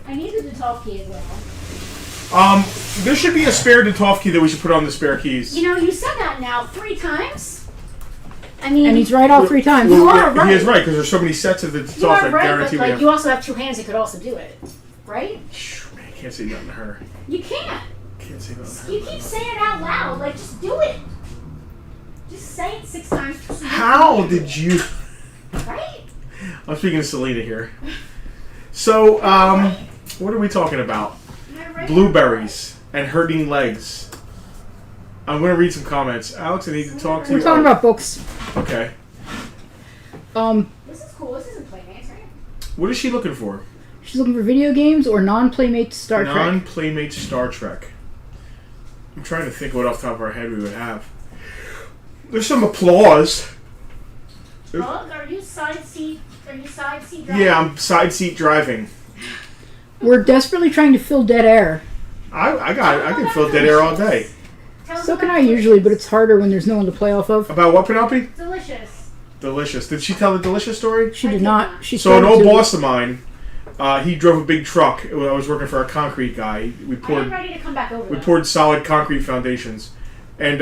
I need the Detolf key as well. There should be a spare Detolf key that we should put on the spare keys. You know, you said that now 3 times. I mean, And he's right all 3 times. You are right. He is right, because there's so many sets of the You Detolf are that right, guarantee but we have. you also have 2 hands that could also do it, right? Shh, man, I can't say nothing to her. You can't. Can't say nothing to her. You keep saying it out loud. Like, just do it. Just say it 6 times. How did you... Right? I'm speaking to Selena here. So, what are we talking about? Right? Blueberries and hurting legs. I'm going to read some comments. Alex, I need to talk to you. We're talking about books. Okay. This is cool. This isn't Playmates, right? What is she looking for? She's looking for video games or non-playmate Star Trek. Non-Playmate Star Trek. I'm trying to think what off the top of our head we would have. There's some applause. Doug, are you side seat driving? Yeah, I'm side seat driving. We're desperately trying to fill dead air. I can fill dead air all day. So can I usually, but it's harder when there's no one to play off of. About what, Penelope? Delicious. Delicious. Did she tell the delicious story? She did not. She So an started old to. boss of mine, he drove a big truck. I was working for a concrete guy. We I am poured ready to come back over. we though. poured solid concrete foundations, and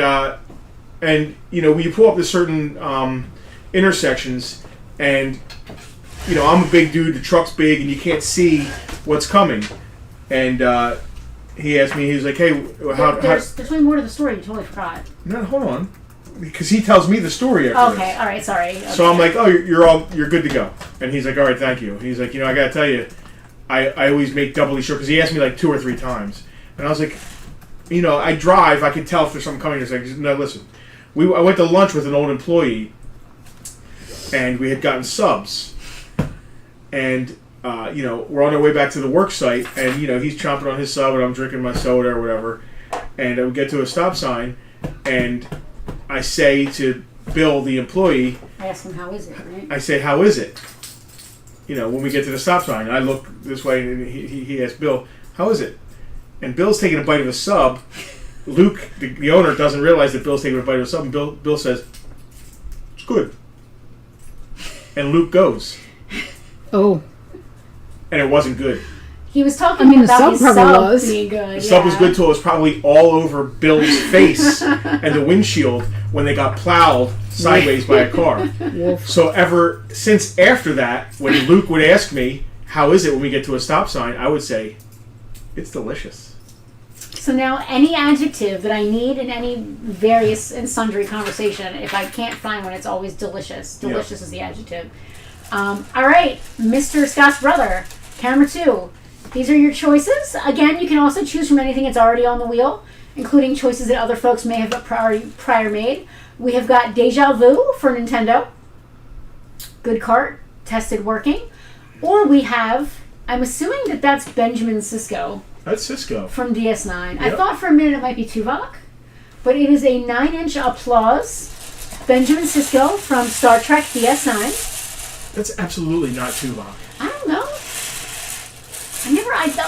you know, when you pull up to certain intersections, and you know, I'm a big dude. The truck's big, and you can't see what's coming. And he asked me. He was like, "Hey, There's way more to the story. You totally forgot. No, hold on, because he tells me the story after Okay. this. All right. Sorry. Okay. So I'm like, oh, you're good to go. And he's like, all right, thank you. He's like, you know, I gotta tell you, I always make doubly sure, because he asked me like 2 or 3 times, and I was like, you know, I drive, I can tell if there's something coming. He's like, no, listen, I went to lunch with an old employee, and we had gotten subs, and you know, we're on our way back to the work site, and you know, he's chomping on his sub, and I'm drinking my soda or whatever, and we get to a stop sign, and I say to Bill, the employee, I asked him how is it, right? I say, how is it? You know, when we get to the stop sign, I look this way, and he asked Bill, how is it? And Bill's taking a bite of a sub. Luke, the owner, doesn't realize that Bill's taking a bite of a sub, and Bill says, it's good. And Luke goes. Oh. And it wasn't good. He was talking I mean, the about sub his probably sub was. being good. The sub was good till it was probably all over Bill's face and the windshield when they got plowed sideways by a car. Wolf. So ever since after that, when Luke would ask me, how is it when we get to a stop sign, I would say, it's delicious. So now, any adjective that I need in any various and sundry conversation, if I can't find one, it's always delicious. Delicious is the adjective. All right, Mr. Scott's brother, camera 2. These are your choices. Again, you can also choose from anything that's already on the wheel, including choices that other folks may have prior made. We have got Deja Vu for Nintendo. Good cart, tested working. Or we have, I'm assuming that that's Benjamin Sisko That's Cisco. from DS9. I Yep. thought for a minute it might be Tuvok. but it is a 9-inch applause. Benjamin Sisko from Star Trek DS9. That's absolutely not Tuvok. I don't know.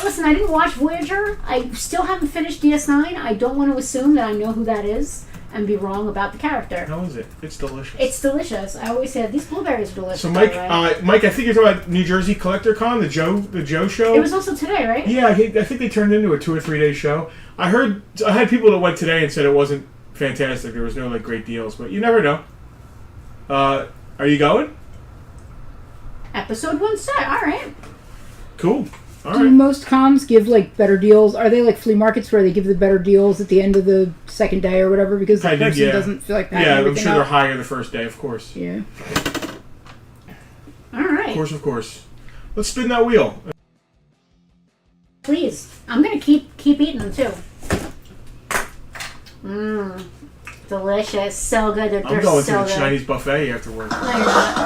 Listen, I didn't watch Voyager. I still haven't finished DS9. I don't want to assume that I know who that is and be wrong about the character. How is it? It's delicious. It's delicious. I always said these blueberries are delicious. So Mike, Mike, I think you're talking about New Jersey Collector Con, the Joe show. It was also today, right? Yeah, I think they turned into a 2 or 3 day show. I had people that went today and said it wasn't fantastic. There was no great deals, but you never know. Are you going? Episode 1 set. All right. Cool. All Do right. most cons give better deals? Are they like flea markets where they give the better deals at the end of the second day or whatever because the person doesn't feel like packing I'm everything sure up? they're higher the first day, of course. Yeah. All right. Of course. Let's spin that wheel. Please. I'm going to keep eating them, too. Delicious. So good. They're I'm going so to the good. Chinese buffet after work. No, you're not.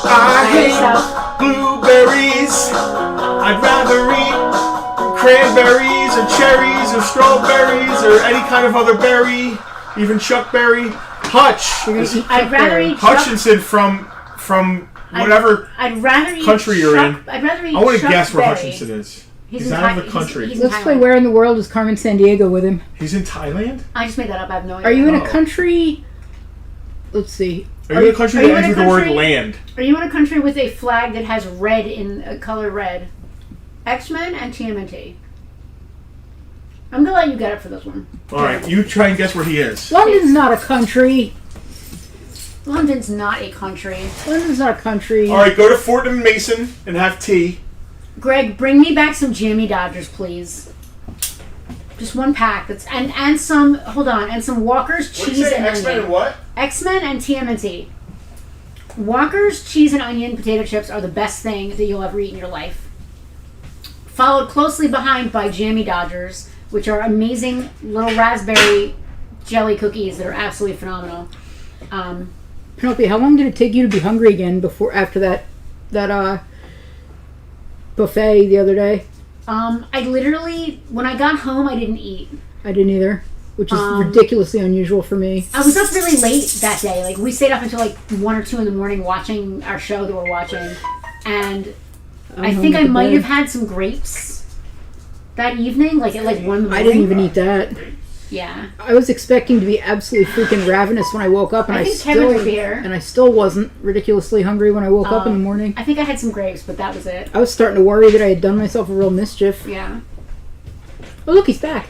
I By hate yourself. blueberries. I'd rather eat cranberries or cherries or strawberries or any kind of other berry, even chuckberry. Hutch. I'd rather eat Hutchinson from whatever I'd rather eat country you're in. I'd rather eat I want to guess where chuckberry. Hutchinson is. He's in out of Thai- the country. he's in Let's play Thailand. Where in the World is Carmen Sandiego with him? He's in Thailand? I just made that up. I have no idea. Are you in Oh. a country? Let's see. Are you in a country are you that in ends a with the word country- land? Are you in a country with a flag that has red in a color red? X-Men and TMNT. I'm gonna let you get it for this one. Alright, you try and guess where he is. London's not a country. London's not a country. London's not a country. Alright, go to Fortnum Mason and have tea. Greg, bring me back some Jammy Dodgers, please. Just one pack. That's and some. Hold on, and some Walker's cheese and onion. what? X-Men and TMNT. Walker's cheese and onion potato chips are the best thing that you'll ever eat in your life. Followed closely behind by Jammy Dodgers, which are amazing little raspberry jelly cookies that are absolutely phenomenal. Penelope, how long did it take you to be hungry again after that buffet the other day? I literally, when I got home, I didn't eat. I didn't either, which is ridiculously unusual for me. I was up really late that day. Like, we stayed up until 1 or 2 in the morning watching our show that we're watching. And I think I might have had some grapes that evening, like at 1 in the morning. I didn't even eat that. Yeah. I was expecting to be absolutely freaking ravenous when I woke up, and I think Kevin would be here. and I still wasn't ridiculously hungry when I woke up in the morning. I think I had some grapes, but that was it. I was starting to worry that I had done myself a real mischief. Yeah. Oh, look, he's back.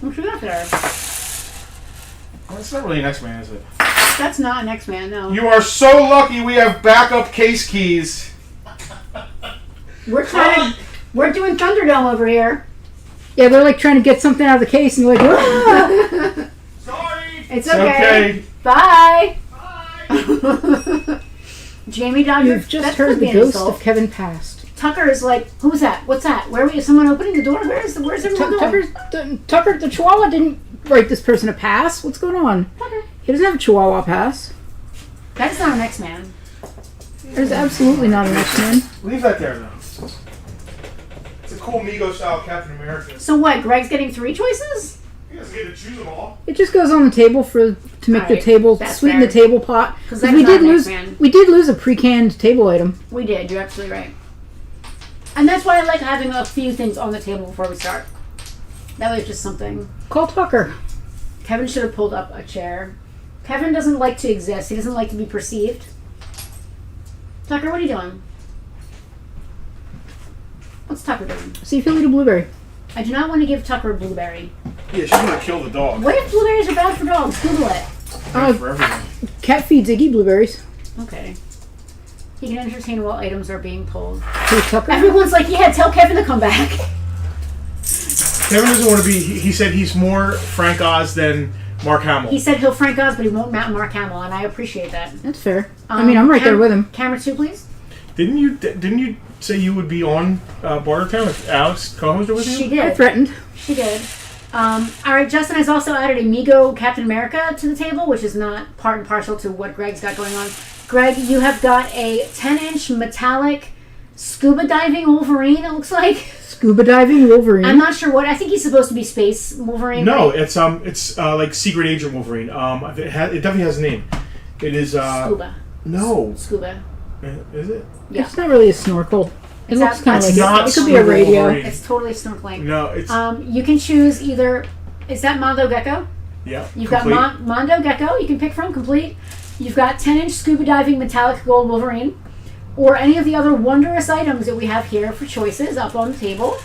What you got there? Well, it's not really an X-Man, is it? That's not an X-Man, no. You are so lucky we have backup case keys. We're doing Thunderdome over here. Yeah, they're trying to get something out of the case, and they're like, "Ah!" Sorry. It's okay. Bye. Bye. Jamie Dodger. You've just heard the ghost of Kevin Past. Tucker is like, who's that? What's that? Where are we? Is someone opening the door? Where's everyone going? Tucker, the Chihuahua didn't write this person a pass. What's going on? Tucker. He doesn't have a Chihuahua pass. That's not an X-Man. There's absolutely not an X-Men. Leave that there, though. It's a cool Mego-style Captain America. So what? Greg's getting 3 choices? He doesn't get to choose them all. It just goes on the table to make the Alright, table that's sweeten fair. the table pot. 'Cause Because that's not an X-Man. we did lose a pre-canned table item. We did. You're absolutely right. And that's why I like having a few things on the table before we start. That way it's just something. Call Tucker. Kevin should have pulled up a chair. Kevin doesn't like to exist. He doesn't like to be perceived. Tucker, what are you doing? What's Tucker doing? See if he'll eat a blueberry. I do not want to give Tucker a blueberry. Yeah, she's gonna kill the dog. What if blueberries are bad for dogs? Google it. For everyone. Cat feeds Iggy blueberries. Okay. He can entertain while items are being pulled. Who's Tucker? Everyone's like, yeah, tell Kevin to come back. Kevin doesn't want to be. He said he's more Frank Oz than Mark Hamill. He said he'll Frank Oz, but he won't Mark Hamill, and I appreciate that. That's fair. I mean, I'm right there with him. Camera 2, please. Didn't you say you would be on Bartertown with Alex co-hosted with you? She I did. threatened. She did. All right, Justin has also added a Mego Captain America to the table, which is not part and parcel to what Greg's got going on. Greg, you have got a 10-inch metallic scuba diving Wolverine, it looks like. Scuba diving Wolverine. I'm not sure what. I think he's supposed to be Space Wolverine. No, right? it's like Secret Agent Wolverine. It definitely has a name. It is Scuba. No. Scuba. Is it? Yeah. It's not really a snorkel. It It's looks kind of not- like not it could be a Scuba radio. Wolverine. It's totally snorkeling. No, it's You can choose either. Is that Mondo Gecko? yeah. You've complete. got Mondo Gecko. You can pick from complete. You've got 10-inch scuba diving metallic gold Wolverine, or any of the other wondrous items that we have here for choices up on the table.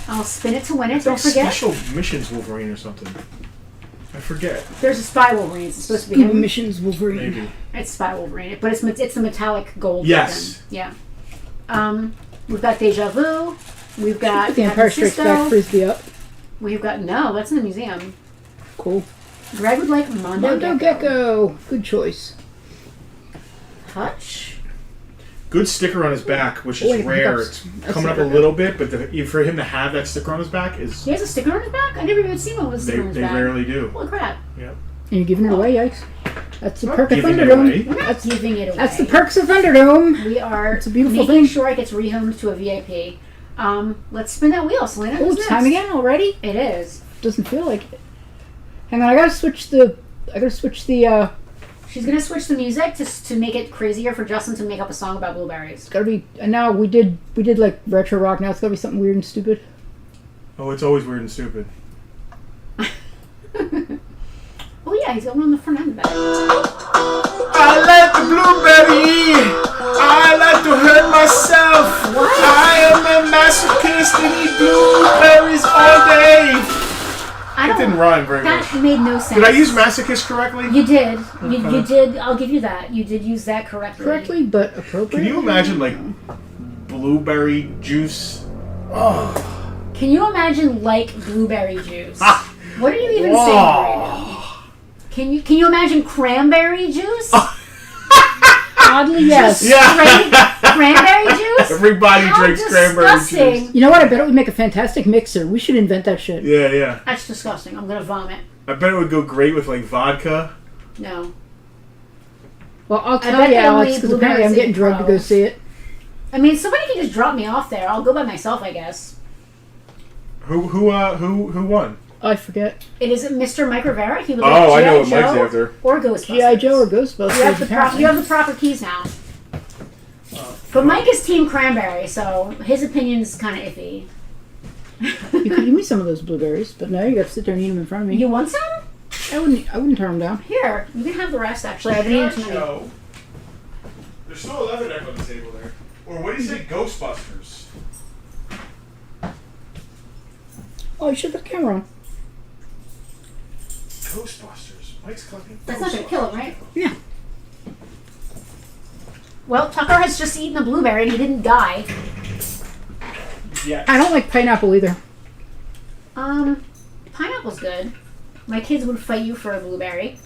I'll spin it to win it. It's Don't like forget. Special Missions Wolverine or something. I forget. There's a Spy Wolverine. It's supposed to be Scuba him. Missions Wolverine. Maybe. It's Spy Wolverine, but it's the metallic gold. Yes. version. Yeah. We've got Deja Vu. We've got The Empire Strikes Cisco. Back Frisbee up. We've got no. That's in the museum. Cool. Greg would like Mondo Mondo Gecko. Good choice. Hutch. Good sticker on his back, which is Wait, rare. that's- It's that's coming up a okay. little bit, but for him to have that sticker on his back is He has a sticker on his back. I never even seen one with a they, sticker on his they back. rarely do. Holy crap! Yeah. And you're giving it away, yikes. That's the Not perk of giving it Thunderdome. away. We're not giving it away. That's the perks of Thunderdome. We are It's a beautiful making thing. sure it gets rehomed to a VIP. Let's spin that wheel, Selena. Oh, Who's it's time next? again already? It is. Doesn't feel like it. Hang on, I gotta switch the. She's gonna switch the music to make it crazier for Justin to make up a song about blueberries. It's gotta be. And now we did like retro rock. Now it's gotta be something weird and stupid. Oh, it's always weird and stupid. Oh yeah, he's going on the front end of that. I like the blueberry. I like to hurt myself. What? I am a masochist and eat blueberries all day. I It don't. didn't rhyme very That much. made no sense. Did I use masochist correctly? You did. You Okay. did. I'll give you that. You did use that correctly. Correctly, but appropriate. Can you imagine like blueberry juice? Oh. Can you imagine like blueberry juice? Ah. What are you even Whoa. saying right now? Can you imagine cranberry juice? Oddly, yes. Straight cranberry juice? Everybody How drinks cranberry disgusting. juice. You know what? I bet it would make a fantastic mixer. We should invent that shit. Yeah, yeah. That's disgusting. I'm gonna vomit. I bet it would go great with like vodka. No. Well, I'll I tell bet you, they Alex, only because apparently I'm blueberries getting in drugged to go Pro. see it. I mean, somebody can just drop me off there. I'll go by myself, I guess. Who won? I forget. It is Mr. Mike Rivera. He would Oh, like I know G.I. what Mike's Joe after. or Ghostbusters. G.I. Joe or Ghostbusters, You have the apparently. you have the proper keys now. But Mike is Team Cranberry, so his opinion's kind of iffy. You could give me some of those blueberries, but no, you got to sit there and eat them in front of me. You want some? I wouldn't turn them down. Here, you can have the rest. Actually, I've been eating too many. Show. There's still a leatherneck on the table there. Or what do you say, Ghostbusters? Oh, you should put the camera on. Ghostbusters. Mike's collecting. That's not gonna kill him, right? Yeah. Well, Tucker has just eaten a blueberry and he didn't die. Yes. I don't like pineapple either. Pineapple's good. My kids would fight you for a blueberry.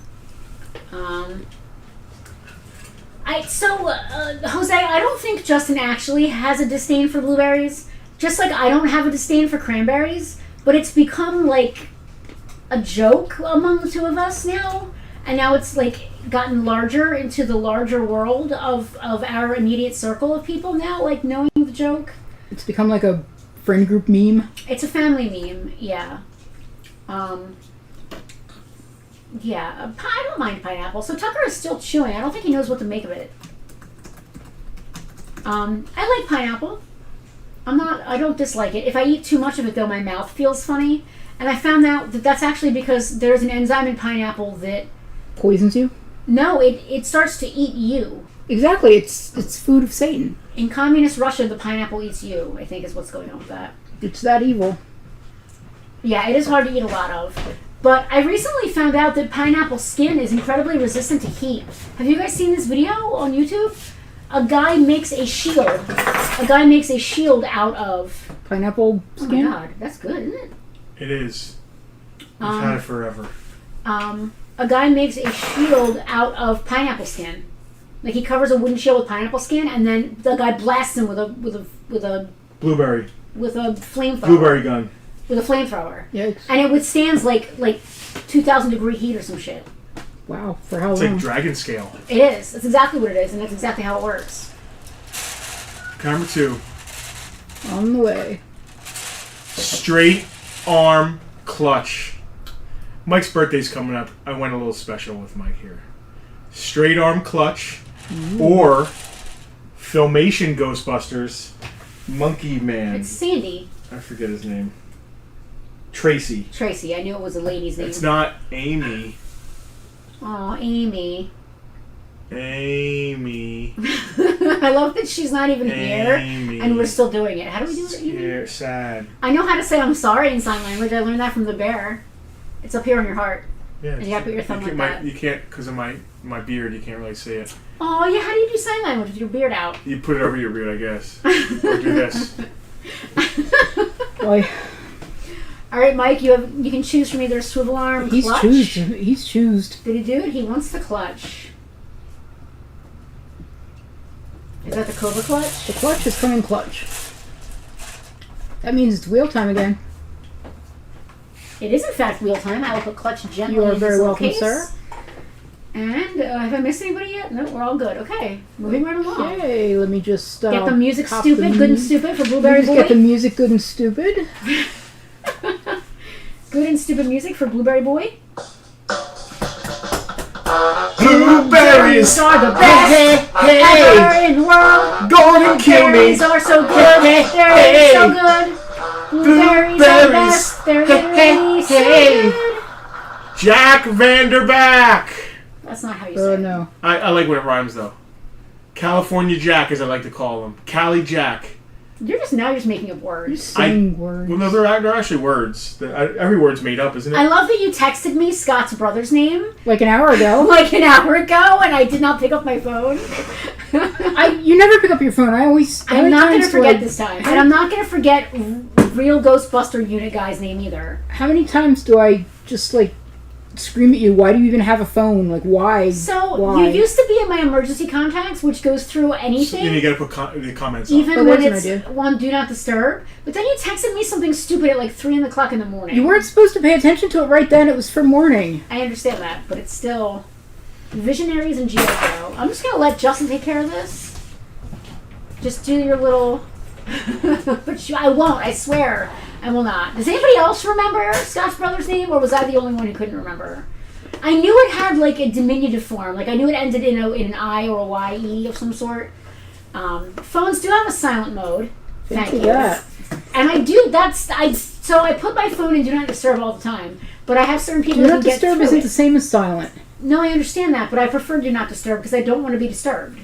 Jose, I don't think Justin actually has a disdain for blueberries. Just like I don't have a disdain for cranberries, but it's become like a joke among the two of us now. And now it's like gotten larger into the larger world of our immediate circle of people now, like knowing the joke. It's become like a friend group meme. It's a family meme, yeah. Yeah, I don't mind pineapple. So Tucker is still chewing. I don't think he knows what to make of it. I like pineapple. I don't dislike it. If I eat too much of it, though, my mouth feels funny. And I found out that that's actually because there's an enzyme in pineapple that... Poisons you? No, it starts to eat you. Exactly. It's food of Satan. In communist Russia, the pineapple eats you, I think is what's going on with that. It's that evil. Yeah, it is hard to eat a lot of. But I recently found out that pineapple skin is incredibly resistant to heat. Have you guys seen this video on YouTube? A guy makes a shield. A guy makes a shield out of... Pineapple Oh skin? my god, that's good, isn't it? It is. We've had it forever. A guy makes a shield out of pineapple skin. Like he covers a wooden shield with pineapple skin, and then the guy blasts him with a Blueberry. flamethrower. Blueberry gun. With a flamethrower. Yikes. And it withstands like 2,000 degree heat or some shit. Wow. For how It's long? like dragon scale. It is. That's exactly what it is, and that's exactly how it works. Camera 2. On the way. straight arm clutch. Mike's birthday's coming up. I went a little special with Mike here. Straight arm clutch or Filmation Ghostbusters Monkey Man. It's Sandy. I forget his name. Tracy. Tracy. I knew it was a lady's name. It's not Amy. Oh, Amy. Amy. I love that she's not even here, Amy. and we're still doing it. How do we do it? Scared, sad. I know how to say I'm sorry in sign language. I learned that from the bear. It's up here on your heart. Yeah, And you gotta put your thumb like that. You can't, because of my beard, you can't really see it. Oh, yeah, how do you do sign language with your beard out? You put it over your beard, I guess. Or do this. Boy, All right, Mike, you can choose from either swivel arm, he's clutch. choosed. Did he do it? He wants the clutch. Is that the Cobra clutch? The clutch is coming clutch. That means it's wheel time again. It is in fact wheel time. I will put clutch gently You are in very this little welcome, case. sir. And have I missed anybody yet? No, we're all good. Okay, moving right along. Okay, let me just Get the music cop stupid, the good and stupid for Blueberry Just Boy. get the music good and stupid. Good and stupid music for Blueberry Boy. Blueberries are the best ever in the world. Go on and kill me. Berries are so good. They're so good. Blueberries are the Blueberries. best. They're literally so good. Jack Vanderback. That's not how you say it. No. I like when it rhymes though. California Jack, as I like to call him. Cali Jack. You're just making up You're words. saying words. Well, no, they're actually words. Every word's made up, isn't it? I love that you texted me Scott's brother's name Like an hour ago. like an hour ago, and I did not pick up my phone. You never pick up your phone. I'm not going to forget this time. And I'm not going to forget real Ghostbuster unit guy's name either. How many times do I just scream at you? Why do you even have a phone? Why? So, Why? you used to be in my emergency contacts, which goes through anything. Then you gotta put the comments Even on. when that's an it's idea. on Do Not Disturb. But then you texted me something stupid at 3 o'clock in the morning. You weren't supposed to pay attention to it right then. It was for morning. I understand that, but it's still Visionaries and G.I. Joe. I'm just going to let Justin take care of this. Just do your little... But I won't, I swear. I will not. Does anybody else remember Scott's brother's name, or was I the only one who couldn't remember? I knew it had a diminutive form. I knew it ended in an I or a Y-E of some sort. Phones do have a silent mode. Thank you. that. And I do. So I put my phone in Do Not Disturb all the time. But I have certain people Do who not get disturb through isn't it. the same as silent. No, I understand that, but I prefer Do Not Disturb because I don't want to be disturbed.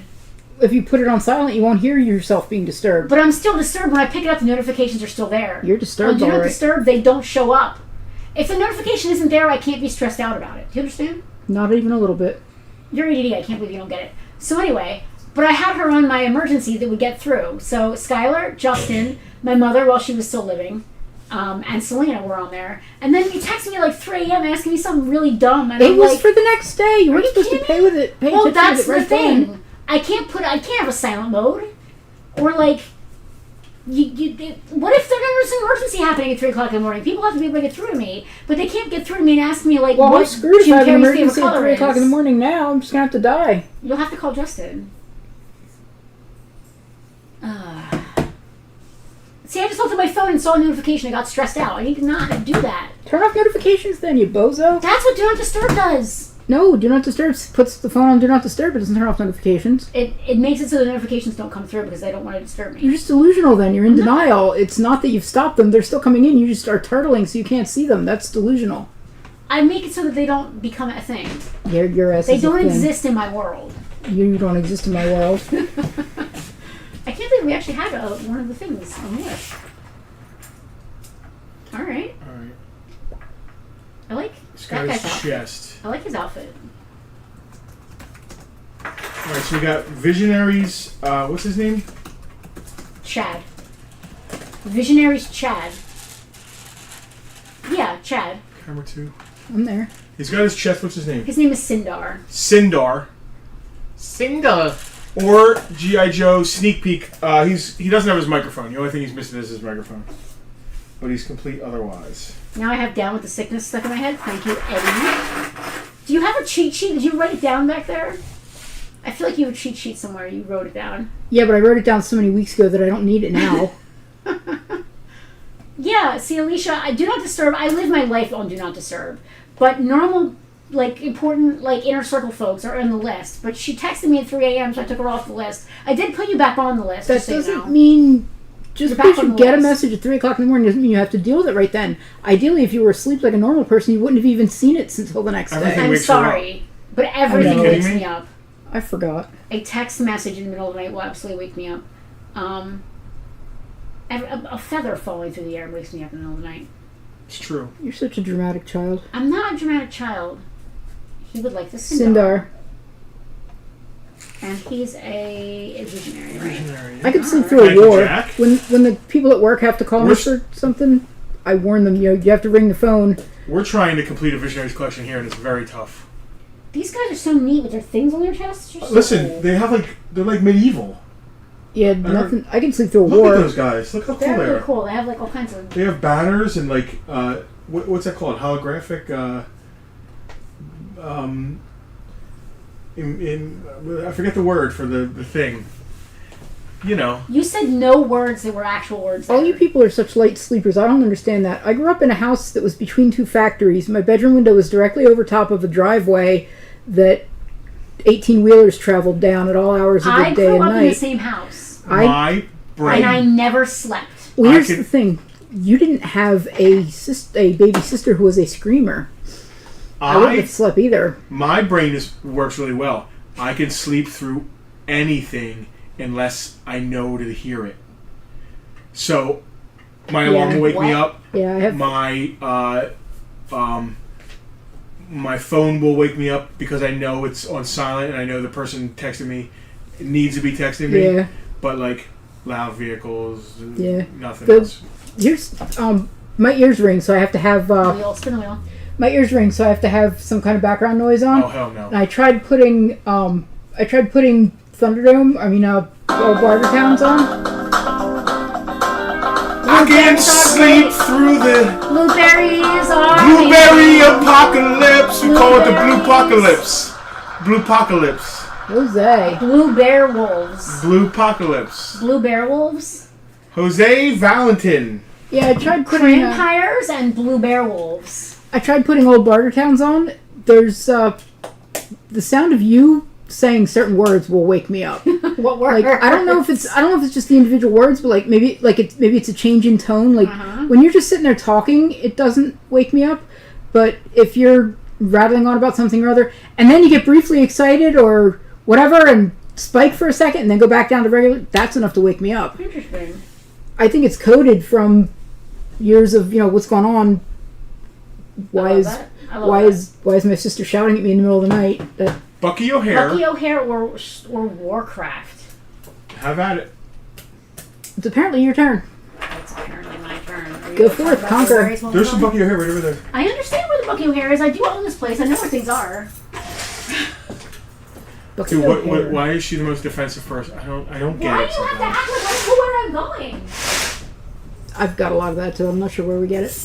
If you put it on silent, you won't hear yourself being disturbed. But I'm still disturbed. When I pick it up, the notifications are still there. You're disturbed, On Do Not alright. Disturb, they don't show up. If the notification isn't there, I can't be stressed out about it. Do you understand? Not even a little bit. You're ADD. I can't believe you don't get it. So anyway, but I had her on my emergency that would get through. So Skylar, Justin, my mother while she was still living, and Selena were on there. And then you texted me 3 a.m. asking me something really dumb. And It I'm was for the next day. You weren't you supposed to kidding pay with it. Pay well, attention that's to it right the thing. then. I can't have a silent mode, or what if there's an emergency happening at 3 o'clock in the morning? People have to be able to get through to me, but they can't get through to me and ask me Well, what I'm screwed if Jim I have an Carrey's favorite emergency at color 3 o'clock in the is. morning now. I'm just going to have to die. You'll have to call Justin. See, I just looked at my phone and saw a notification. I got stressed out. I need to not do that. Turn off notifications then, you bozo. That's what Do Not Disturb does. No, Do Not Disturb puts the phone on Do Not Disturb. It doesn't turn off notifications. It makes it so the notifications don't come through because they don't want to disturb me. You're just delusional then. You're in denial. It's not that you've stopped them. They're still coming in. You just are turtling so you can't see them. That's delusional. I make it so that they don't become a thing. Your ass They is a don't thing. exist in my world. You don't exist in my world. I can't believe we actually had one of the things on the list. All right. I like This that guy's guy's outfit. chest. I like his outfit. Alright, so we got Visionaries. What's his name? Chad. Visionaries Chad. Yeah, Chad. Camera 2. I'm there. He's got his chest. What's his name? His name is Sindar. Sindar. Or G.I. Joe sneak peek. He doesn't have his microphone. The only thing he's missing is his microphone. But he's complete otherwise. Now I have Down with the Sickness stuck in my head. Thank you, Eddie. Do you have a cheat sheet? Did you write it down back there? I feel like you have a cheat sheet somewhere. You wrote it down. Yeah, but I wrote it down so many weeks ago that I don't need it now. Yeah, see, Alicia, I do not disturb. I live my life on do not disturb. But normal, like, important, like, inner circle folks are on the list. But she texted me at 3 a.m., so I took her off the list. I did put you back on the list. That just so you doesn't know. mean just You're because back on you the get a list. message at 3 o'clock in the morning doesn't mean you have to deal with it right then. Ideally, if you were asleep like a normal person, you wouldn't have even seen it until the next Everything day. I'm wakes her up. sorry, but everything Are you wakes kidding me me? up. I forgot. A text message in the middle of the night will absolutely wake me up. A feather falling through the air wakes me up in the middle of the night. It's true. You're such a dramatic child. I'm not a dramatic child. He would like the Sindar. And he's a visionary, right? Visionary. I could sleep Alright. through a Thank you, war. Jack. When the people at work have to call me We're- for something, I warn them, you have to ring the phone. We're trying to complete a Visionaries collection here, and it's very tough. These guys are so neat with their things on their chests. They're so Listen, cool. they have they're like medieval. Yeah, don't- nothing. I can sleep through a Look war. at those guys. Look how cool They're they really are. cool. They have like all kinds of. They have banners and what's that called? Holographic. I forget the word for the thing. You know. You said no words that were actual words. All there. you people are such light sleepers. I don't understand that. I grew up in a house that was between two factories. My bedroom window was directly over top of a driveway that 18-wheelers traveled down at all hours of the I day grew and up in the night. same house, My brain. and I never slept. Well, here's I could- the thing. You didn't have a baby sister who was a screamer. I wouldn't have slept either. My brain works really well. I can sleep through anything unless I know to hear it. So my alarm will wake me What? up. Yeah, I have. My phone will wake me up because I know it's on silent and I know the person texting me needs to be texting me. Yeah. But like loud vehicles, Yeah. nothing The- else. Here's my ears ring, so I have to have Spin the wheel. my ears ring, so I have to have some kind of background noise on. Oh hell no! And I tried putting Thunderdome. Barter Towns on. I can sleep through the Blueberries are blueberry apocalypse. We call it the blue apocalypse. Blue apocalypse. Jose. Blue bear wolves. Blue apocalypse. Blue bear wolves. Jose Valentin. Yeah, I tried putting. Vampires and blue bear wolves. I tried putting old Barter Towns on. There's the sound of you saying certain words will wake me up. What word? Like I don't know if it's just the individual words, but maybe it's a change in tone. Like when you're just sitting there talking, it doesn't wake me up. But if you're rattling on about something or other, and then you get briefly excited or whatever and spike for a second and then go back down to regular, that's enough to wake me up. Interesting. I think it's coded from years of what's going on. Why is my sister shouting at me in the middle of the night? Bucky O'Hare. Bucky O'Hare or Warcraft. Have at it. It's apparently your turn. It's apparently my turn. Are you Go gonna for talk it, about conquer. the berries while There's we're some gone? Bucky O'Hare right over there. I understand where the Bucky O'Hare is. I do own this place. I know where things are. Dude, why is she the most defensive person? I don't get Why it do you have to sometimes. act like I know where I'm going? I've got a lot of that too. I'm not sure where we get it.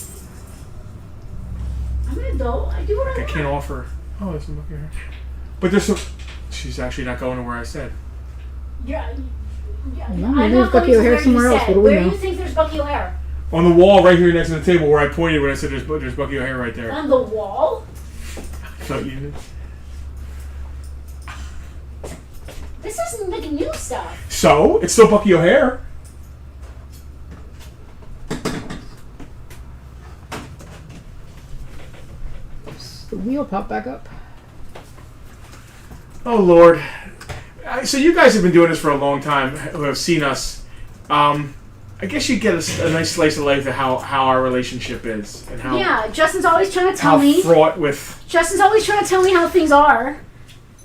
I'm an adult. I do what I I want. can't offer. Oh, there's some Bucky O'Hare. But there's some. She's actually not going to where I said. Yeah. Well, I'm maybe not there's Bucky going to O'Hare where you somewhere else. said. What do we Where know? do you think there's Bucky O'Hare? On the wall right here next to the table where I pointed when I said there's Bucky O'Hare right there. On the wall? I thought you knew. This isn't like new stuff. So, it's still Bucky O'Hare. Does the wheel pop back up? Oh, Lord. So you guys have been doing this for a long time, who have seen us. I guess you get a nice slice of life of how our relationship is. And how, Yeah, Justin's always trying to tell how me. fraught with... Justin's always trying to tell me how things are.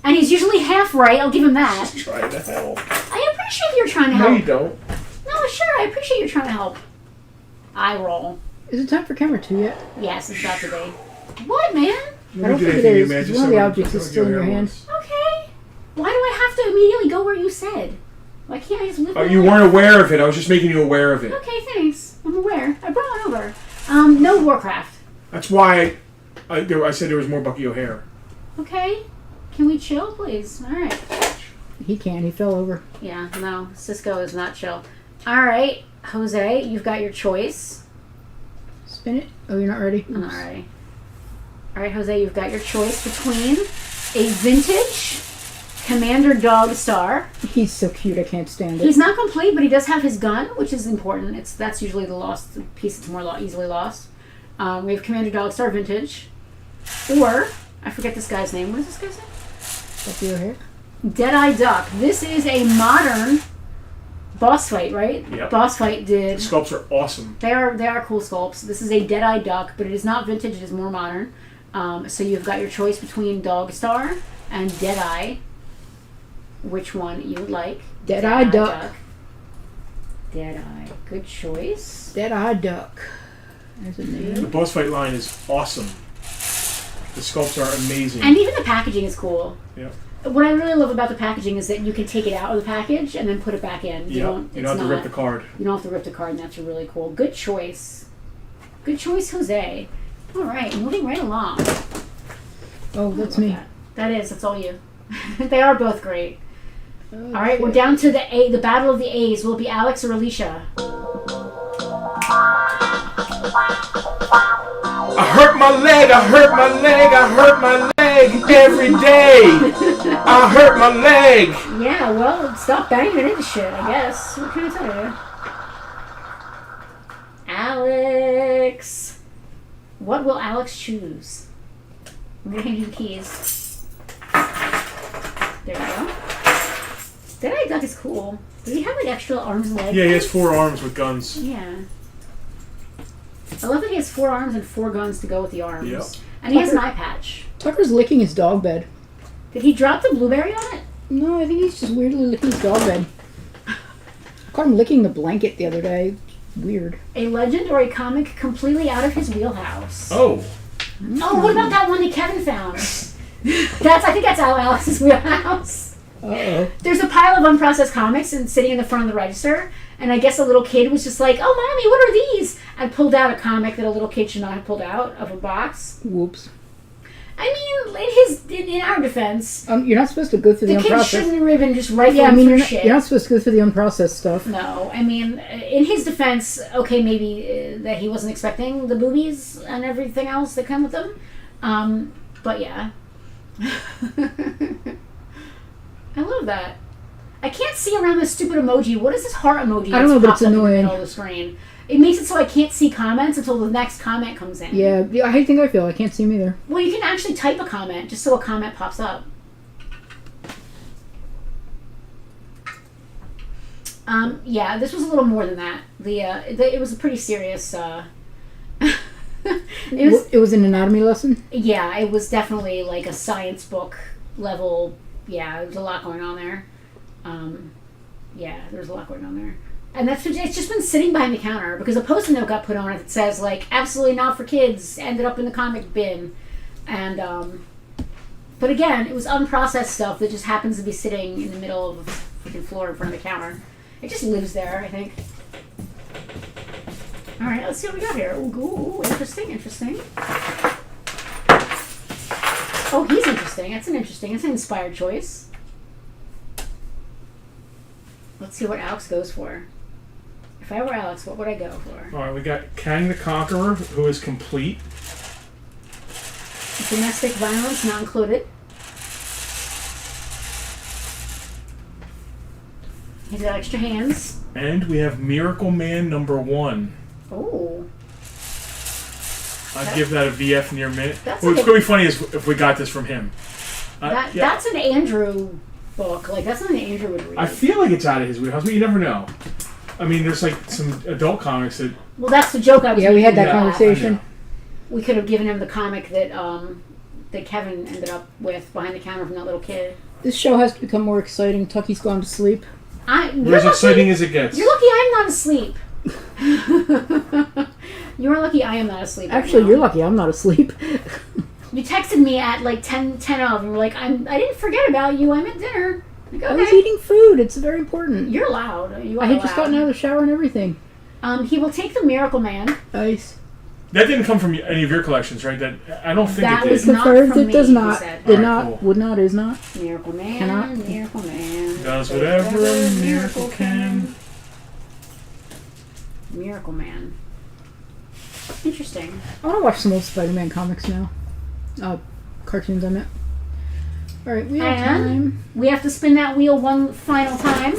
And he's usually half right. I'll give him that. Trying to help. I appreciate you're trying to No, help. you don't. No, sure. I appreciate you're trying to help. I roll. Is it time for camera 2 yet? Yes, it's about to be. What, man? I don't think it is. 'Cause one of the objects is still in your hand. Okay. Why do I have to immediately go where you said? Why can't I just live Oh, my you life? weren't aware of it. I was just making you aware of it. Okay, thanks. I'm aware. I brought it over. No Warcraft. That's why I said there was more Bucky O'Hare. Okay. Can we chill, please? All right. He can. He fell over. Yeah, no. Cisco is not chill. All right, Jose, you've got your choice. Spin it. Oh, you're not ready? I'm not ready. All right, Jose, you've got your choice between a vintage Commander Dog Star. He's so cute, I can't stand it. He's not complete, but he does have his gun, which is important. That's usually the lost piece that's more easily lost. We have Commander Dog Star Vintage. Or, I forget this guy's name. What is this guy's name? Up your hair. Deadeye Duck. This is a modern boss fight, right? Yep. Boss fight did. The sculpts are awesome. They are cool sculpts. This is a Deadeye Duck, but it is not vintage. It is more modern. So you've got your choice between Dog Star and Deadeye. Which one you would like? Deadeye Duck. Deadeye. Good choice. Deadeye Duck. There's a The name. boss fight line is awesome. The sculpts are amazing. And even the packaging is cool. Yeah. What I really love about the packaging is that you can take it out of the package and then put it back in. You don't have to rip the card. You don't have to rip the card, and that's really cool. Good choice. Good choice, Jose. All right, moving right along. Oh, that's me. That's all you. They are both great. Oh, All right, we're down to the battle of the A's. Will it be Alex or Alicia? I hurt my leg, I hurt my leg, I hurt my leg every day. I hurt my leg. Yeah, well, stop banging into shit, I guess. What can I tell you? Alex. What will Alex choose? I'm going to hand you the keys. There you go. Deadeye Duck is cool. Does he have like extra arms and legs? Yeah, he has 4 arms with guns. Yeah. I love that he has 4 arms and 4 guns to go with the arms. Yep. And he has an eye patch. Tucker's licking his dog bed. Did he drop the blueberry on it? No, I think he's just weirdly licking his dog bed. I caught him licking the blanket the other day. Weird. A legend or a comic completely out of his wheelhouse. Oh. Oh, what about that one that Kevin found? I think that's out of Alex's wheelhouse. Uh-oh. There's a pile of unprocessed comics and sitting in the front of the register, and I guess a little kid was just like, "Oh, mommy, what are these?" I pulled out a comic that a little kid should not have pulled out of a box. Whoops. I mean, in our defense, You're not supposed to go through the the kid unprocessed. shouldn't have been just rifling Yeah, I mean, through you're shit. not supposed to go through the unprocessed stuff. No, I mean, in his defense, okay, maybe that he wasn't expecting the boobies and everything else that come with them. But yeah. I love that. I can't see around this stupid emoji. What is this heart emoji? I don't know, but it's popped up in the annoying. middle of the screen. It makes it so I can't see comments until the next comment comes in. Yeah, I think I feel. I can't see him either. Well, you can actually type a comment just so a comment pops up. Yeah, this was a little more than that. It was a pretty serious. It was an anatomy lesson? Yeah, it was definitely like a science book level. Yeah, there was a lot going on there. Yeah, there's a lot going on there. And it's just been sitting behind the counter because a post-it note got put on it that says, like, absolutely not for kids, ended up in the comic bin. And, but again, it was unprocessed stuff that just happens to be sitting in the middle of the freaking floor in front of the counter. It just lives there, I think. Alright, let's see what we got here. Ooh, interesting. Oh, he's interesting. That's an inspired choice. Let's see what Alex goes for. If I were Alex, what would I go for? All right, we got Kang the Conqueror, who is complete. Domestic violence not included. He's got extra hands. And we have Miracle Man #1. Oh. I'd give that a VF near mint. That's What's like going to be funny is if we got this from him. Yeah. That's an Andrew book. Like, that's something Andrew would read. I feel like it's out of his wheelhouse, but you never know. I mean, there's like some adult comics that... Well, that's the joke I was Yeah, we had that making. conversation. We could have given him the comic that that Kevin ended up with behind the counter from that little kid. This show has to become more exciting. Tucky's gone to sleep. We're as exciting as it gets. You're lucky I'm not asleep. You're lucky I am not asleep. Actually, right you're now. lucky I'm not asleep. You texted me at like 10 of, and were like, I didn't forget about you. I'm at dinner. Like, I was okay. eating food. It's very important. You're loud. You are I had just loud. gotten out of the shower and everything. He will take the Miracle Man. Nice. That didn't come from any of your collections, right? That I don't think That it was did. not Confirmed from it me, does he not. said. Did Alright, not. cool. Would not. Is not. Miracle Man. Cannot. Miracle Man. Does whatever a miracle can. Miracle Man. Interesting. I want to watch some old Spider-Man comics now. Cartoons, I meant. All right, we have time. We have to spin that wheel one final time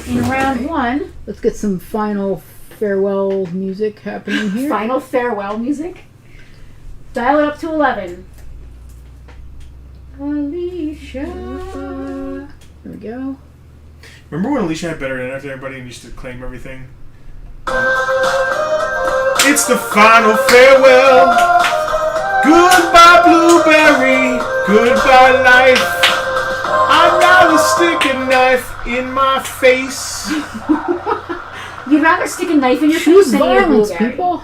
in round one. Let's get some final farewell music happening here. Final farewell music. Dial it up to 11. Alicia. There we go. Remember when Alicia had better internet than everybody and used to claim everything? It's the final farewell. Goodbye, blueberry. Goodbye, life. I'm now a sticking knife in my face. You'd rather stick a knife in your Choose face than eat a violence, blueberry. people.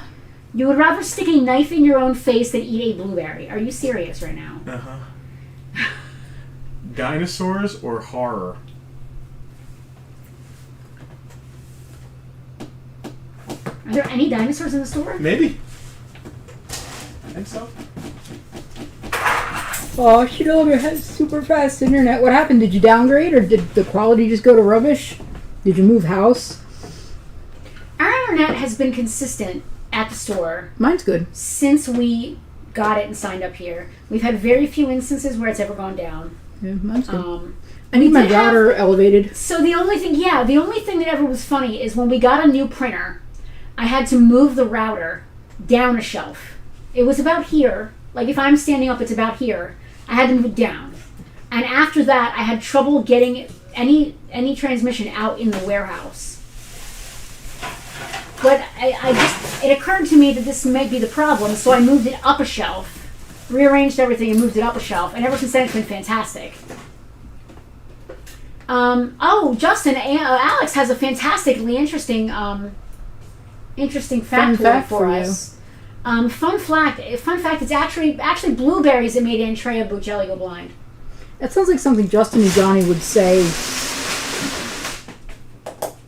You would rather stick a knife in your own face than eat a blueberry. Are you serious right now? Uh-huh. Dinosaurs or horror? Are there any dinosaurs in the store? Maybe. I think so. Oh, she no longer has super fast internet. What happened? Did you downgrade or did the quality just go to rubbish? Did you move house? Our internet has been consistent at the store Mine's good. since we got it and signed up here. We've had very few instances where it's ever gone down. Yeah, mine's good. I we need my did have- router elevated. So the only thing that ever was funny is when we got a new printer, I had to move the router down a shelf. It was about here. Like if I'm standing up, it's about here. I had to move it down. And after that, I had trouble getting any transmission out in the warehouse. But it occurred to me that this might be the problem, so I moved it up a shelf, rearranged everything and moved it up a shelf, and ever since then it's been fantastic. Justin, Alex has a fantastically interesting factoid for us. Fun fact, it's actually blueberries that made Andrea Bocelli go blind. That sounds like something Justin and Johnny would say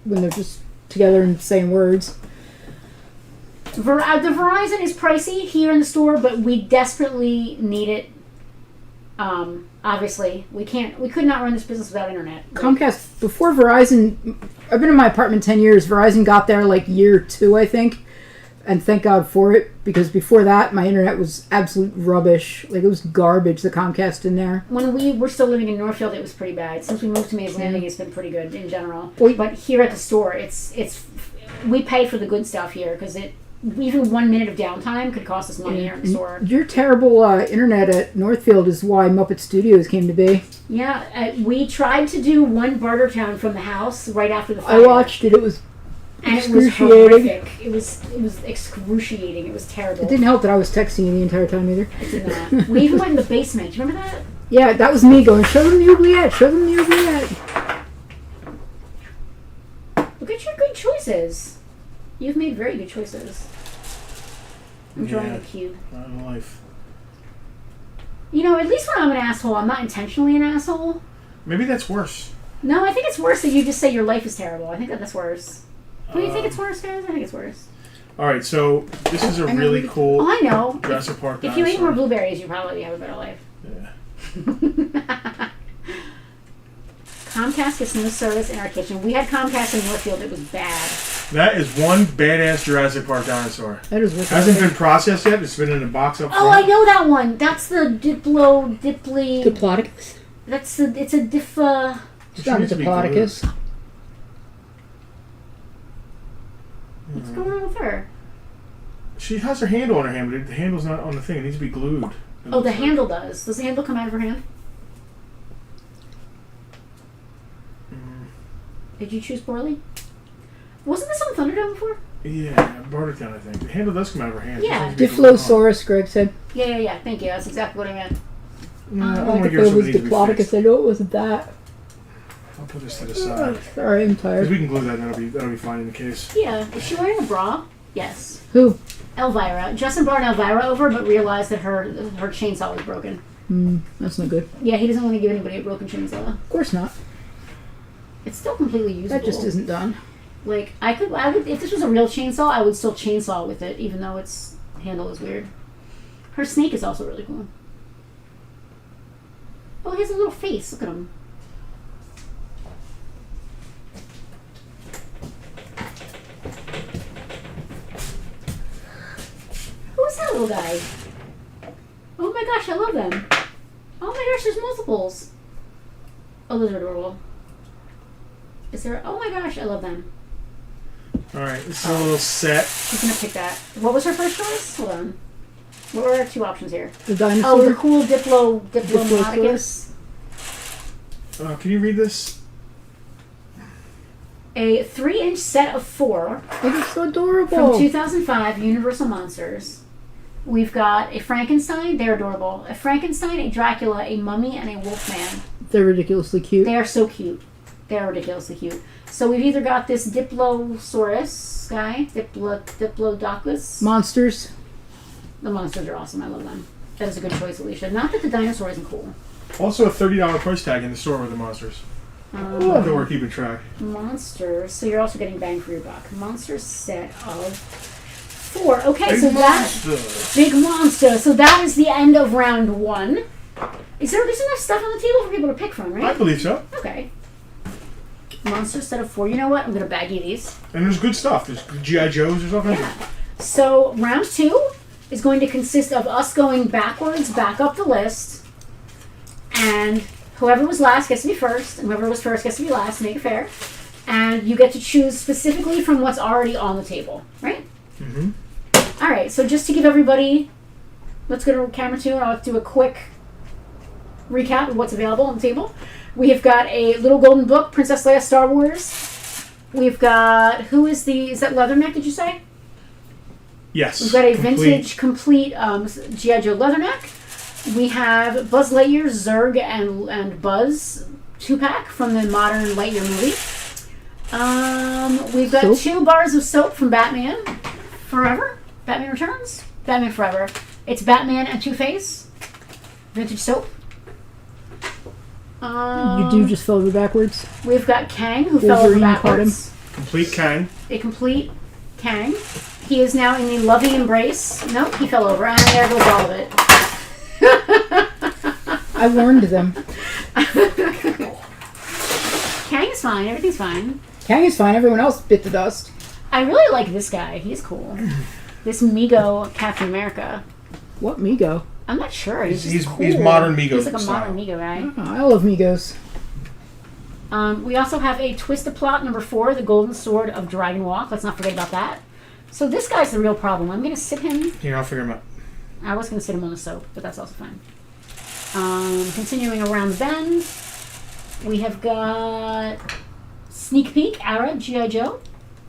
when they're just together and saying words. The Verizon is pricey here in the store, but we desperately need it. Obviously, we could not run this business without internet. Comcast, before Verizon, I've been in my apartment 10 years. Verizon got there like year 2, I think. And thank God for it, because before that, my internet was absolute rubbish. Like, it was garbage, the Comcast in there. When we were still living in Northfield, it was pretty bad. Since we moved to Mays Landing, it's been pretty good in general. But here at the store, we pay for the good stuff here, because even 1 minute of downtime could cost us money here in the store. Your terrible internet at Northfield is why Muppet Studios came to be. Yeah, we tried to do one Bartertown from the house right after the fire. I watched it. It was and it was horrific. It was excruciating. It was terrible. It didn't help that I was texting you the entire time either. It did not. We even went in the basement. Do you remember that? Yeah, that was me going, show them the oubliette, show them the oubliette. Look at your good choices. You've made very good choices. I'm drawing a cube. On life. You know, at least when I'm an asshole, I'm not intentionally an asshole. Maybe that's worse. No, I think it's worse that you just say your life is terrible. I think that's worse. Do you think it's worse, guys? I think it's worse. Alright, so this is a really cool Oh, I know. Jurassic Park If you ate dinosaur. more blueberries, you probably have a better life. Yeah. Comcast gets no service in our kitchen. We had Comcast in Northfield. It was bad. That is one badass Jurassic Park dinosaur. That is wicked. Hasn't been processed yet. It's been in a box up front. Oh, I know that one. That's the Diplodocus. Diplodocus? It's a It's not a Diplodocus. What's going on with her? She has her handle on her hand, but the handle's not on the thing. It needs to be glued. Oh, the handle does. Does the handle come out of her hand? Did you choose poorly? Wasn't this on Thunderdome before? Yeah, Bartertown, I think. The handle does come out of her hand. Yeah. Diplosaurus, Greg said. Yeah. Thank you. That's exactly what I meant. I I don't like want to if give it her was something that needs to be Diplodocus. fixed. I know it wasn't that. I'll put this to the side. Sorry, I'm Because tired. we can glue that and that'll be fine in the case. Yeah. Is she wearing a bra? Yes. Who? Elvira. Justin brought Elvira over, but realized that her chainsaw was broken. That's not good. Yeah, he doesn't want to give anybody a broken chainsaw. Of course not. It's still completely usable. That just isn't done. Like, I would, if this was a real chainsaw, I would still chainsaw with it, even though its handle is weird. Her snake is also really cool. Oh, he has a little face. Look at him. little guy. Oh my gosh, I love them. Oh my gosh, there's multiples. Oh, those are adorable. Is there? Oh my gosh, I love them. All right, this is a little set. She's gonna pick that. What was her first choice? Hold on. What were our two options here? The dinosaur. Oh, the cool Diplomatikus. Can you read this? A 3-inch set of 4 It is so adorable. from 2005 Universal Monsters. We've got a Frankenstein. They're adorable. A Frankenstein, a Dracula, a Mummy, and a Wolfman. They're ridiculously cute. They are so cute. They are ridiculously cute. So we've either got this Diplosaurus guy, Diplodocus. Monsters. The monsters are awesome. I love them. That is a good choice, Alicia. Not that the dinosaur isn't cool. Also a $30 price tag in the store with the monsters. Not that we're keeping track. Monsters. So you're also getting bang for your buck. Monsters set of 4. Okay, Big so monster. that big monster. So that is the end of round 1. There's enough stuff on the table for people to pick from, I right? believe so. Okay. Monster set of 4. You know what? I'm gonna bag you these. And there's good stuff. There's G.I. Joes. There's all kinds Yeah. So round 2 is going to consist of us going backwards, back up the list, and whoever was last gets to be first, and whoever was first gets to be last to make it fair. And you get to choose specifically from what's already on the table, right? Mm-hmm. All right. So just to give everybody, let's go to camera 2, and I'll do a quick recap of what's available on the table. We have got a little golden book, Princess Leia, Star Wars. We've got is that Leatherneck? Did you say? Yes. We've got a vintage complete G.I. Joe Leatherneck. We have Buzz Lightyear, Zurg, and Buzz 2-pack from the modern Lightyear movie. We've got Soap? 2 bars of soap from Batman Forever. Batman Returns? Batman Forever. It's Batman and Two-Face. Vintage soap. You do just fell over backwards. We've got Kang, who fell over Wolverine caught backwards. Complete Kang. A complete Kang. He is now in the loving embrace. Nope, he fell over. And there goes all of it. I warned them. Kang is fine. Everything's fine. Kang is fine. Everyone else bit the dust. I really like this guy. He's cool. This Mego Captain America. What Mego? I'm not sure. He's cool. He's modern Mego He's like a style. modern Mego guy. Oh, I love Migos. We also have a Twisted Plot number 4, the Golden Sword of Dragon Walk. Let's not forget about that. So this guy's the real problem. I'm going to sit him. Here, I'll figure him out. I was going to sit him on the soap, but that's also fine. Continuing around the bend, we have got Sneak Peek, Ara, G.I. Joe,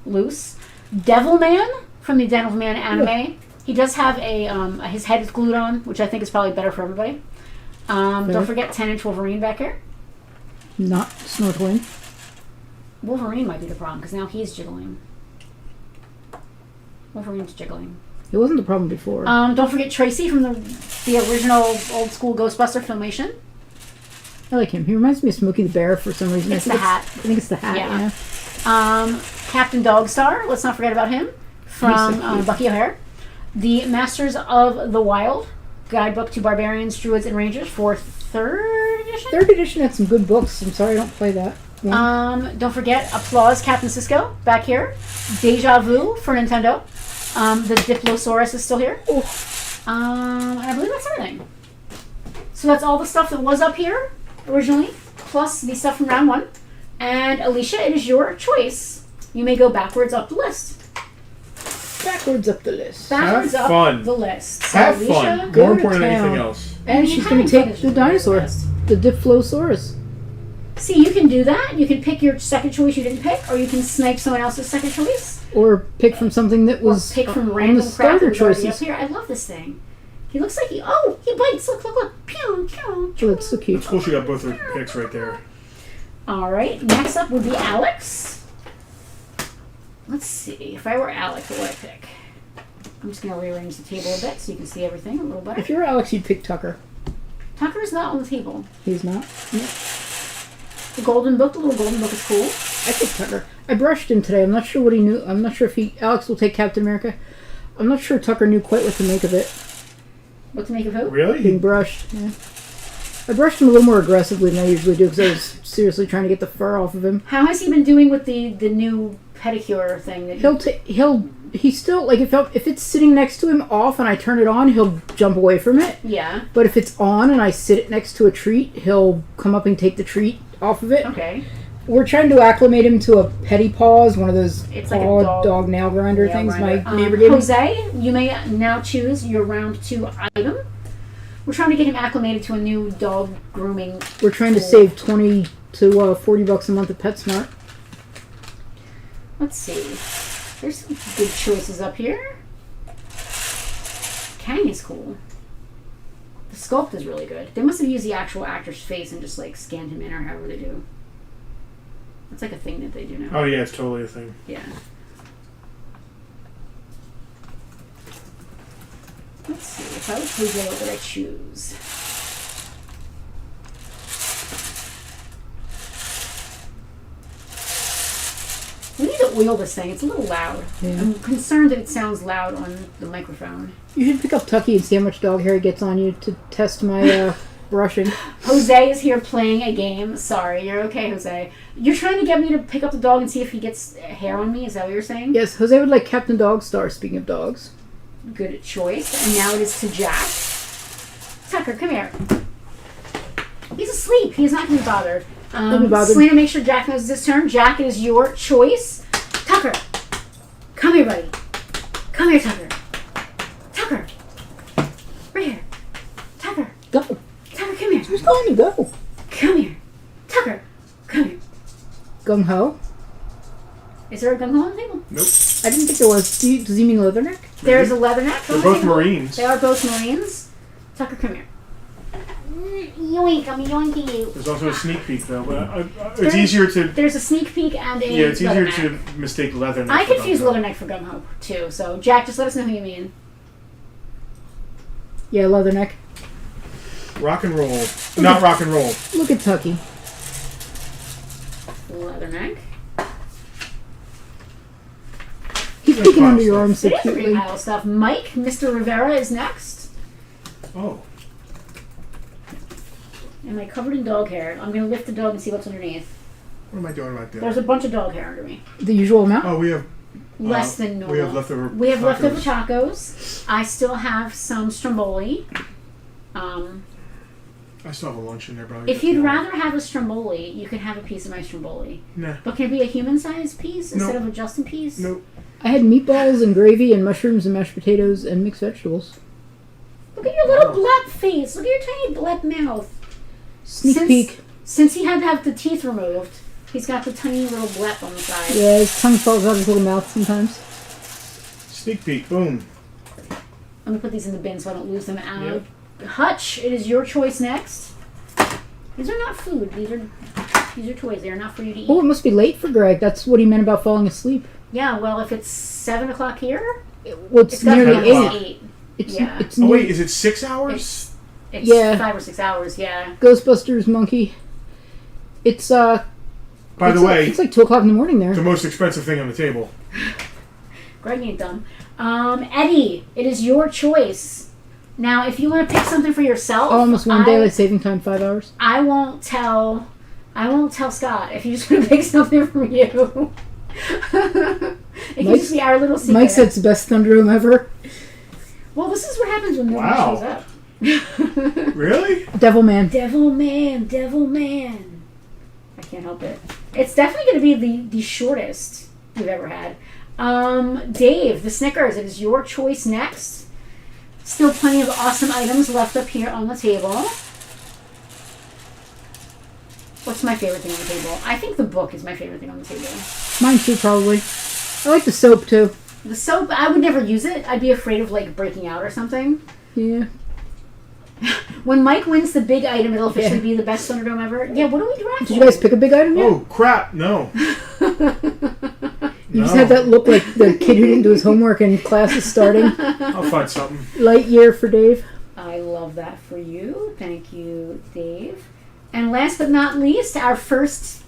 loose. Devilman from the Devilman anime. He does have his head is glued on, which I think is probably better for everybody. Don't forget 10-inch Wolverine back here. Not snorkeling. Wolverine might be the problem, because now he's jiggling. Wolverine's jiggling. It wasn't the problem before. Don't forget Tracy from the original old school Ghostbuster Filmation. I like him. He reminds me of Smokey the Bear for some reason. It's the hat. I think it's the hat, Yeah. Captain Dogstar, let's not forget about him, from Bucky O'Hare. The Masters of the Wild, Guidebook to Barbarians, Druids, and Rangers for 3rd edition. 3rd edition had some good books. I'm sorry I don't play that one. Don't forget Applause, Captain Cisco, back here. Deja Vu for Nintendo. The Diplosaurus is still here. And I believe that's everything. So that's all the stuff that was up here originally, plus the stuff from round 1. And Alicia, it is your choice. You may go backwards up the list. Backwards up the list. Backwards Have up fun. the list. So Have Alicia, fun. go More to important than town. anything else. And she's going to take the dinosaur. The Diplosaurus. See, you can do that. You can pick your second choice you didn't pick, or you can snipe someone else's second choice. Or pick from something that Or was pick from on random the crap starter that's already up choices. here. I love this thing. He looks like he bites. Look. Pew, pew. Oh, that's so cute. It's cool she got both her picks right there. All right. Next up would be Alex. Let's see. If I were Alex, what would I pick? I'm just going to rearrange the table a bit so you can see everything a little better. If you're Alex, you'd pick Tucker. Tucker's not on the table. He's not. The golden book, the little golden book is cool. I picked Tucker. I brushed him today. I'm not sure what he knew. I'm not sure if Alex will take Captain America. I'm not sure Tucker knew quite what to make of it. What to make of who? Really? Being brushed. Yeah. I brushed him a little more aggressively than I usually do because I was seriously trying to get the fur off of him. How has he been doing with the new pedicure thing that He's still like if it's sitting next to him off and I turn it on, he'll jump away from it. Yeah. But if it's on and I sit it next to a treat, he'll come up and take the treat off of it. Okay. We're trying to acclimate him to a petty paws, one of those It's like a dog nail grinder things grinder. my neighbor gave me. Jose, you may now choose your round 2 item. We're trying to get him acclimated to a new dog grooming. We're trying to save $20 to $40 a month at PetSmart. Let's see. There's some good choices up here. Kang is cool. The sculpt is really good. They must have used the actual actor's face and just like scanned him in or however they do. It's like a thing that they do now. Oh yeah, it's totally a thing. Yeah. Let's see. If I was Jose, what would I choose? We need to oil this thing. It's a little loud. Yeah. I'm concerned that it sounds loud on the microphone. You should pick up Tucky and see how much dog hair he gets on you to test my brushing. Jose is here playing a game. Sorry, you're okay, Jose. You're trying to get me to pick up the dog and see if he gets hair on me? Is that what you're saying? Yes, Jose would like Captain Dogstar, speaking of dogs. Good choice. And now it is to Jack. Tucker, come here. He's asleep. He's not going to be bothered. Don't be bothered. Selena, make sure Jack knows it's his turn. Jack, it is your choice. Tucker, come here, buddy. Come here, Tucker. Tucker. Right here. Tucker. Go. Tucker, come here. Who's going to go? Come here. Tucker, come here. Gung Ho? Is there a gung ho on the table? Nope. I didn't think there was. Does he mean Leatherneck? There's a leatherneck. They're on the both table. Marines. They are both Marines. Tucker, come here. Yoink, I'm yoinking you. There's also a sneak peek though, but it's easier to. There's a sneak peek and a Yeah, it's easier leatherneck. to mistake Leatherneck. I for confuse Gung Ho. leatherneck for gung ho too. So Jack, just let us know who you mean. Yeah, Leatherneck. Rock and roll, not rock and roll. Look at Tucky. Leatherneck. He's Great peeking pile under your stuff. arm so It is a cutely. great pile of stuff. Mike, Mr. Rivera is next. Oh, Am I covered in dog hair? I'm going to lift the dog and see what's underneath. what am I doing right there? There's a bunch of dog hair under me. The usual amount? Oh, we have Less than normal. We have leftover. We have tacos. leftover tacos. I still have some stromboli. I still have a lunch in there, but If you'd rather have a stromboli, you can have a piece of my stromboli. Nah. But can it be a human-sized piece instead Nope. of a Justin piece? Nope. I had meatballs and gravy and mushrooms and mashed potatoes and mixed vegetables. Look at your little blep face. Look at your tiny blep mouth. Sneak peek. Since he had to have the teeth removed, he's got the tiny little blep on the side. Yeah, his tongue falls out of his little mouth sometimes. Sneak peek. Boom. I'm going to put these in the bin so I don't lose them out. Yep. Hutch, it is your choice next. These are not food. These are toys. They are not for you to eat. Oh, it must be late for Greg. That's what he meant about falling asleep. Yeah, well, if it's 7 o'clock here, Well, it's it's got to nearly be 10 8. 8. It's, Yeah. it's Oh near- wait, is it 6 hours? It's Yeah. 5 or 6 hours, yeah. Ghostbusters monkey. It's By the it's way, it's like 2 o'clock in the morning there. the most expensive thing on the table. Greg ain't dumb. Eddie, it is your choice. Now, if you want to pick something for yourself, Almost one daylight saving time, 5 hours. I won't tell Scott if you just want to pick something from you. It can Mike's- just be our little secret. Mike said it's the best Thunderdome ever. Well, this is what happens when nobody Wow. shows up. Really? Devil Man. Devil man. I can't help it. It's definitely going to be the shortest we've ever had. Dave, the Snickers, it is your choice next. Still plenty of awesome items left up here on the table. What's my favorite thing on the table? I think the book is my favorite thing on the table. Mine too, probably. I like the soap too. The soap, I would never use it. I'd be afraid of like breaking out or something. Yeah. When Mike wins the big item, it'll officially Yeah. be the best Thunderdome ever. Yeah, what do we draft? Did you guys pick a big item yet? Oh crap! No. You just had that look like the kid who didn't do his homework and class is starting. I'll find something. Light year for Dave. I love that for you. Thank you, Dave. And last but not least, our first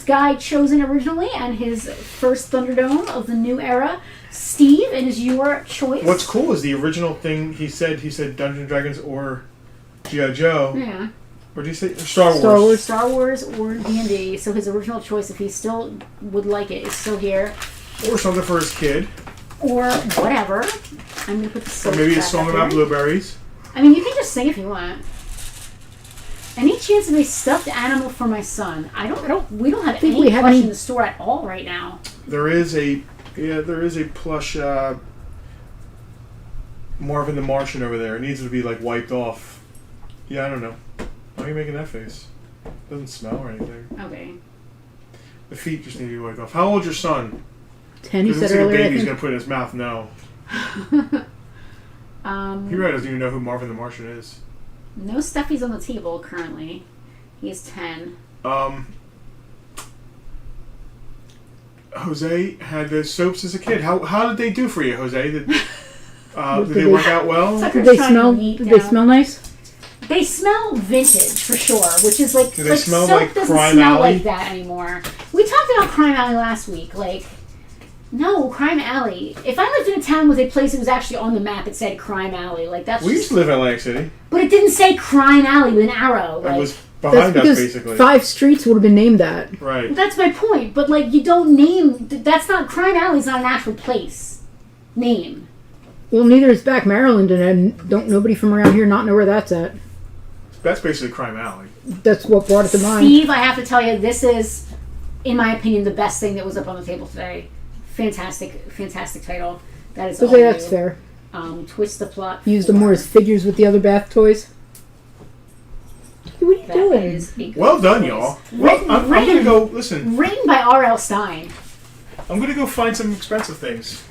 guy chosen originally and his first Thunderdome of the new era, Steve. It is your choice. What's cool is the original thing he said. He said Dungeons and Dragons or G.I. Joe. Yeah. Or do you say Star Wars? Star Wars. Star Wars or D&D. So his original choice, if he still would like it, is still here. Or something for his kid. Or whatever. I'm going to put the soap Or maybe a back song up about here. blueberries. I mean, you can just sing if you want. Any chance of a stuffed animal for my son? We don't have think any we have plush any- in the store at all right now. There is a plush Marvin the Martian over there. It needs to be like wiped off. Yeah, I don't know. Why are you making that face? Doesn't smell or anything. Okay. The feet just need to be wiped off. How old's your son? 10, you Because said it's like a earlier. I baby he's think. gonna put in his mouth. No, he really doesn't even know who Marvin the Martian is. No stuffies on the table currently. He is 10. Jose had the soaps as a kid. How did they do for you, Jose? Did they work out well? Tucker's Did they trying to smell? neat Did they down. smell nice? They smell vintage for sure, which is like, Do they like smell soap like doesn't Crime smell Alley? like that anymore. We talked about Crime Alley last week. Like, no, Crime Alley. If I lived in a town with a place that was actually on the map, it said Crime Alley. Like that's. We used Just, to live in Atlantic City. but it didn't say Crime Alley with an arrow. It Like, was That's behind us, because basically. 5 streets would have been named that. Right. that's my point. But like, you don't name. That's not Crime Alley's not an actual place name. Well, neither is Back Maryland, and don't nobody from around here not know where that's at. That's basically Crime Alley. That's what brought it to mind. Steve, I have to tell you, this is, in my opinion, the best thing that was up on the table today. Fantastic, fantastic title. That is all Okay, that's new. fair. Twist the plot. Used them more as figures with the other bath toys. What are you That doing? is a good Well done, choice. y'all. Well, I'm gonna go. Listen, Written by R.L. Stein. I'm gonna go find some expensive things.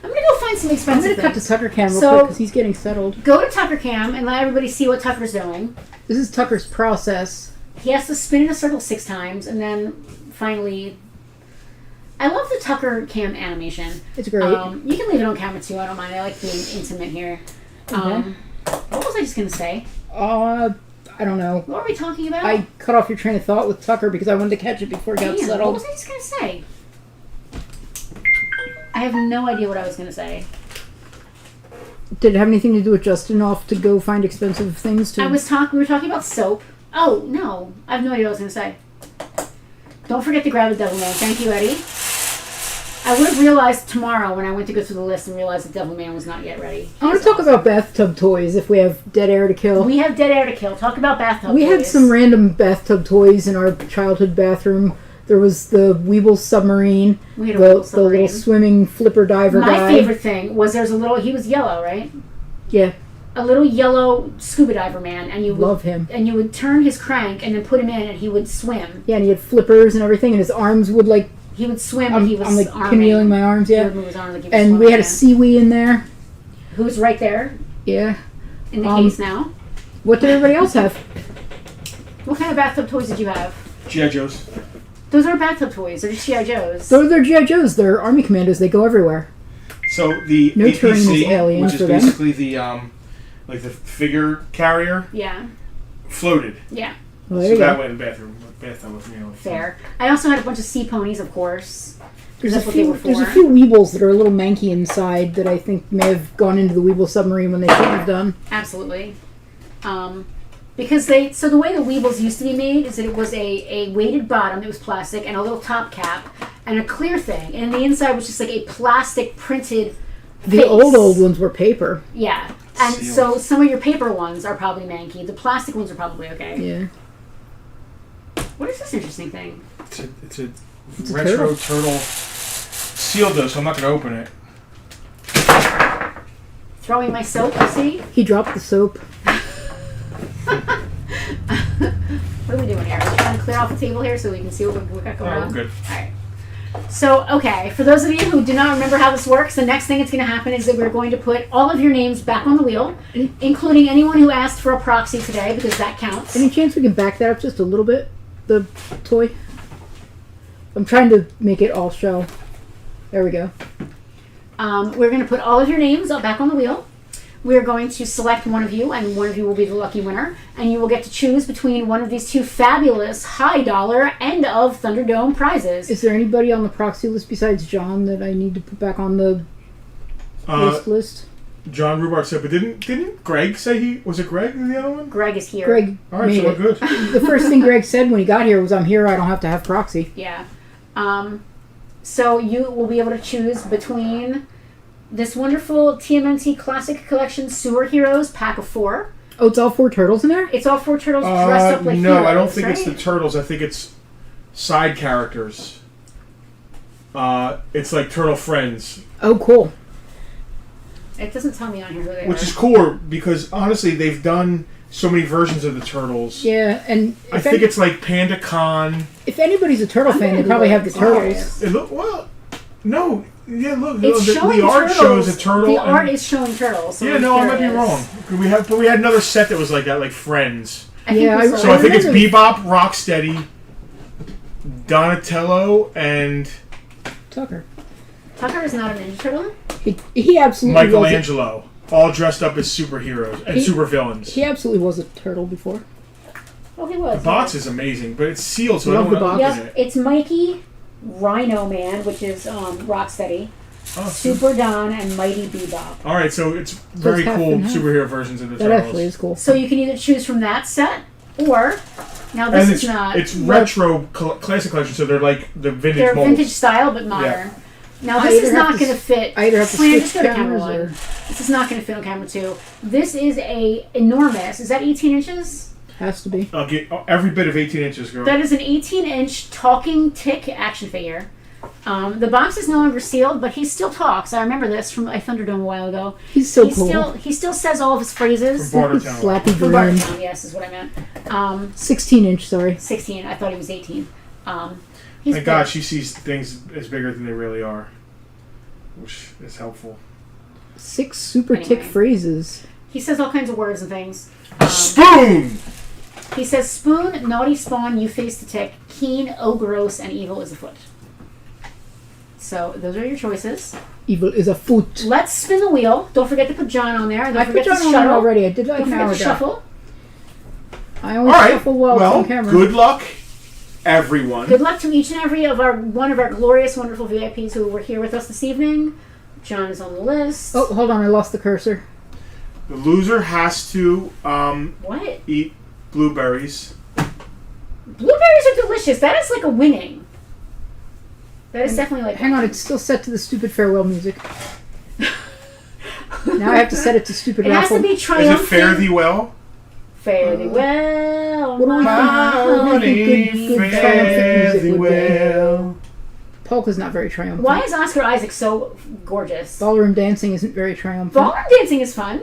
I'm gonna go find some I'm expensive going to cut to things. Tucker Cam real So- quick because he's getting settled. Go to Tucker Cam and let everybody see what Tucker's doing. This is Tucker's process. He has to spin in a circle 6 times and then finally. I love the Tucker Cam animation. It's great. You can leave it on camera too. I don't mind. I like being intimate here. What was I just gonna say? I don't know. What were we talking about? I cut off your train of thought with Tucker because I wanted to catch it before it got Damn, what settled. was I just gonna say? I have no idea what I was gonna say. Did it have anything to do with Justin off to go find expensive things to... We were talking about soap. Oh no, I have no idea what I was gonna say. Don't forget to grab the Devil Man. Thank you, Eddie. I would have realized tomorrow when I went to go through the list and realized the Devil Man was not yet ready. I want to talk about bathtub toys if we have dead air to kill. We have dead air to kill. Talk about bathtub. We had toys. some random bathtub toys in our childhood bathroom. There was the Weeble submarine, We had a the little submarine. little swimming flipper diver My guy. favorite thing was there's a little. He was yellow, right? Yeah, A little yellow scuba diver man, and you would, love him. and you would turn his crank and then put him in, and he would swim. Yeah, and he had flippers and everything, and his arms would like... He would swim. I'm, and he was I'm like arming. pinwheeling my arms, He yeah. would move his arms like he was And we had a swimming, Seawee in there. who's right there Yeah. in the Um, case now. What did everybody else have? What kind of bathtub toys did you have? G.I. Joes. Those aren't bathtub toys. They're just G.I. Joes. They're G.I. Joes. They're Army Commandos. They go everywhere. So the No terrain is APC, alien which is for them. basically the like the figure carrier, Yeah. floated. Yeah. Well, there So you that go. went in the bathtub with me. Fair. I also had a bunch of sea ponies, of course. There's That's a what they few. were for. There's a few Weebles that are a little manky inside that I think may have gone into the Weeble submarine when they shouldn't have done. Absolutely. Because so the way the Weebles used to be made is that it was a weighted bottom that was plastic and a little top cap and a clear thing. And the inside was just like a plastic printed The face. old ones were paper. Yeah. And Sealed. so some of your paper ones are probably manky. The plastic ones are probably okay. Yeah. What is this interesting thing? It's a It's a retro turtle. turtle. Sealed though, so I'm not going to open it. Throwing my soap, you see? He dropped the soap. What are we doing here? Are we trying to clear off the table here so we can see what we got going Oh, on? good. Alright. So, okay, for those of you who do not remember how this works, the next thing that's going to happen is that we're going to put all of your names back on the wheel, including anyone who asked for a proxy today, because that counts. Any chance we can back that up just a little bit? The toy? I'm trying to make it all show. There we go. We're going to put all of your names back on the wheel. We're going to select one of you, and one of you will be the lucky winner. And you will get to choose between one of these two fabulous high-dollar end of Thunderdome prizes. Is there anybody on the proxy list besides John that I need to put back on the list? John Rhubarb said, but didn't Greg say he was it Greg the other one? Greg is here. Greg All right, made so it. we're good. The first thing Greg said when he got here was, "I'm here. I don't have to have proxy." Yeah. So you will be able to choose between this wonderful TMNT Classic Collection Sewer Heroes pack of 4. Oh, it's all 4 turtles in there? It's all 4 turtles dressed up like no, heroes, I don't think right? it's the turtles. I think it's side characters. It's like Turtle Friends. Oh, cool. It doesn't tell me on here who they are. Which is cool because honestly, they've done so many versions of the turtles. Yeah, and I think it's like Panda Con. if anybody's a turtle fan, they probably have the turtles. It look well. No, yeah. Look, It's showing the art turtles. shows a turtle. The art and- is showing turtles. So Yeah, I'm no, I might be curious. wrong. We had another set that was like that, like Friends. I think Yeah, we saw So I think it's remember- Bebop, Rocksteady, Donatello, and Tucker is not a Ninja Turtle. He absolutely was. Michelangelo, all dressed up as superheroes and supervillains. He absolutely was a turtle before. Oh, he was. The box is amazing, but it's sealed, so Love I the don't box. want to open Yep, it. it's Mikey, Rhino Man, which is Rocksteady, Oh, Super Don, and Mighty Bebop. all right, so it's very half cool and half. superhero versions of the That turtles. actually is cool. So you can either choose from that set, or now this And is not. it's retro classic collection, so they're like the vintage They're molds. vintage style, but modern. Now I this either is have not to going to fit. I either have to Fran, switch just go to camera cameras 1. or... This is not going to fit on camera 2. This is a enormous. Is that 18 inches? Has to be. I'll get every bit of 18 inches, girl. That is an 18-inch talking tick action figure. The box is no longer sealed, but he still talks. I remember this from a Thunderdome a while ago. He's so cool. He still says all of his phrases. From Bartertown. Slappy From Grin. Bartertown, yes, is what I meant. 16-inch, sorry. 16. I thought he was 18. He's Thank big. God she sees things as bigger than they really are, which is helpful. 6 super tick Anyway. phrases. He says all kinds of words and things. Spoon! He says, "Spoon, naughty spawn, you face the tick. Keen, oh gross, and evil is afoot." So those are your choices. Evil is a foot. Let's spin the wheel. Don't forget to put John on there. Don't I forget put John to on shuttle. there already. I did like Don't an forget hour to ago. shuffle. I All always right. shuffle while it's Well, on camera. good luck, everyone. Good luck to each and every of one of our glorious, wonderful VIPs who were here with us this evening. John is on the list. Oh, hold on. I lost the cursor. The loser has to What? eat blueberries. Blueberries are delicious. That is like a winning. That is definitely like. Hang on. It's still set to the stupid farewell music. Now I have to set it to stupid It has raffle. to be Is it triumphant. fare thee well? Fare thee well. What do we my think? Good fare triumphant thee music would be. well. Polka's not very triumphant. Why is Oscar Isaac so gorgeous? Ballroom dancing isn't very triumphant. Ballroom dancing is fun.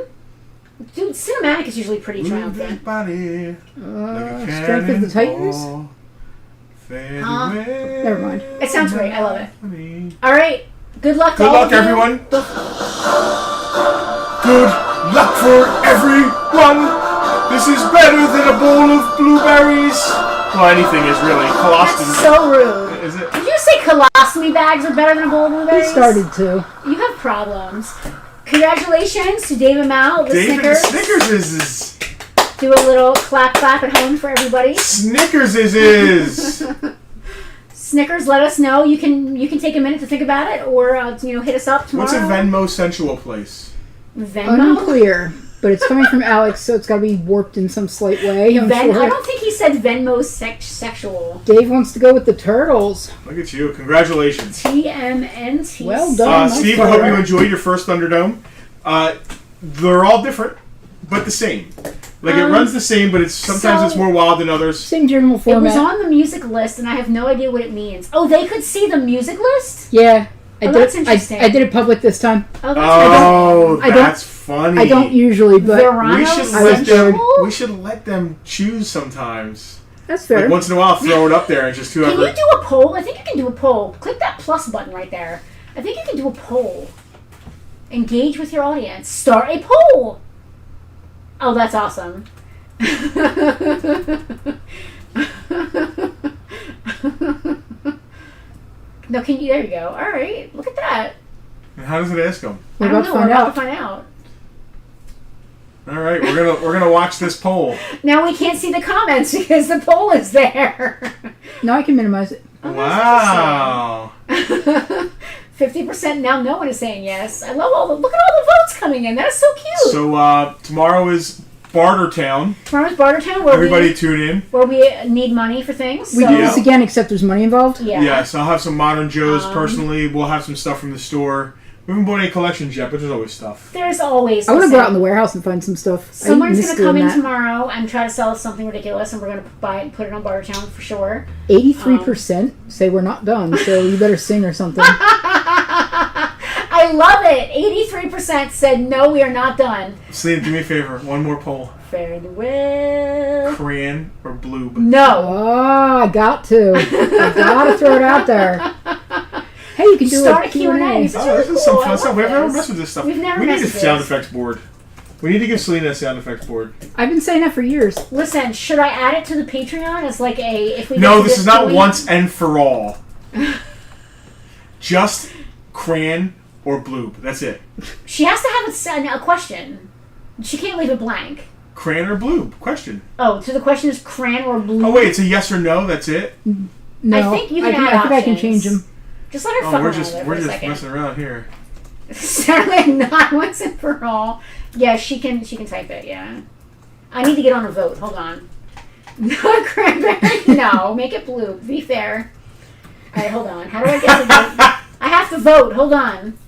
Dude, cinematic is usually pretty triumphant. Body, Strength of the Titans? Fare thee Huh? well. Never mind. It sounds great. I love it. it. All right. Good luck. to Good all luck, of you. everyone. Good luck for everyone. This is better than a bowl of blueberries. Well, anything is really. That's Colostomy. so rude. Is it? Did you say colostomy bags are better than a bowl of He blueberries? started to. You have problems. Congratulations to David Mao of the David, the Snickers. Snickers is. Do a little clap at home for everybody. Snickers is. Snickers, let us know. You can take a minute to think about it, or hit us up tomorrow. What's a Venmo sensual place? Venmo? Unclear. But it's coming from Alex, so it's got to be warped in some slight way. I'm I sure. don't think he said Venmo sexual. Dave wants to go with the turtles. Look at you. Congratulations. TMNT. Well done. Nice Steve, I hope work. you enjoyed your first Thunderdome. They're all different, but the same. Like it runs the same, but sometimes it's more wild than others. Same general It format. was on the music list, and I have no idea what it means. Oh, they could see the music list? Yeah. Oh, that's interesting. I did it public this time. Oh, that's Oh, I don't- that's funny. I don't usually, but Verano We should I was let them. Central? We should let them choose sometimes. that's fair. Like once in a while, throw it up there and just Can whoever. you do a poll? I think you can do a poll. Click that plus button right there. I think you can do a poll. Engage with your audience. Start a poll. Oh, that's awesome. No, can you? There you go. All right, look at that. And how does it ask them? We're I don't about to know. find We're about out. to find out. All right, we're gonna watch this poll. Now we can't see the comments because the poll is there. No, I can minimize it. Oh, Wow. 50% 83%. Now no one is saying yes. I love look at all the votes coming in. That is so cute. So tomorrow is Bartertown. Tomorrow's Bartertown, where Everybody tune in. where we need money for things. We so, do this again, except there's money involved. Yeah. Yes, I'll have some Modern Joes personally. We'll have some stuff from the store. We haven't bought any collections yet, but there's always stuff. There's always. I want to go out in the warehouse and find some stuff. Someone's going to come in tomorrow and try to sell us something ridiculous, and we're going to buy it and put it on Bartertown for sure. 83% say we're not done, so you better sing or something. I love it. 83% said no, we are not done. Selena, do me a favor. One more poll. Fairly well. Crayon or Bloob? No. Oh, I got to. I got to throw it out there. Hey, you can do Start a Q&A. Q&A. This is some fun stuff. We've never messed with this stuff. We've never we need a messed with sound this. effects board. We need to give Selena a sound effects board. I've been saying that for years. Listen, should I add it to the Patreon as like a if we get No, to this is not point- once and for all. Just Crayon or Bloob. That's it. She has to have a question. She can't leave it blank. Crayon or Bloob? Question. Oh, so the question is cran or blue? Oh wait, it's a yes or no. That's it. No, I think you can add I think I can options. change them. Just let her fuck Oh, we're around just with it for a second. messing around here. Certainly not once and for all. Yeah, she can type it, yeah. I need to get on a vote. Hold on. No cranberry? No. Make it blue. Be fair. Alright, hold on. How do I get the vote? I have to vote. Hold on.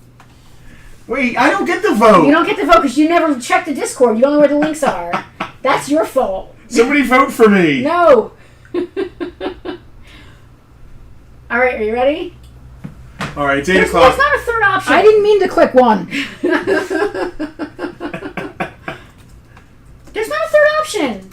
Wait, I don't get the vote. You don't get to vote because you never checked the Discord. You don't know where the links are. That's your fault. Somebody vote for me. No. Alright, are you ready? All right, it's 8 There's o'clock. not a third option. I didn't mean to click one. There's not a third option.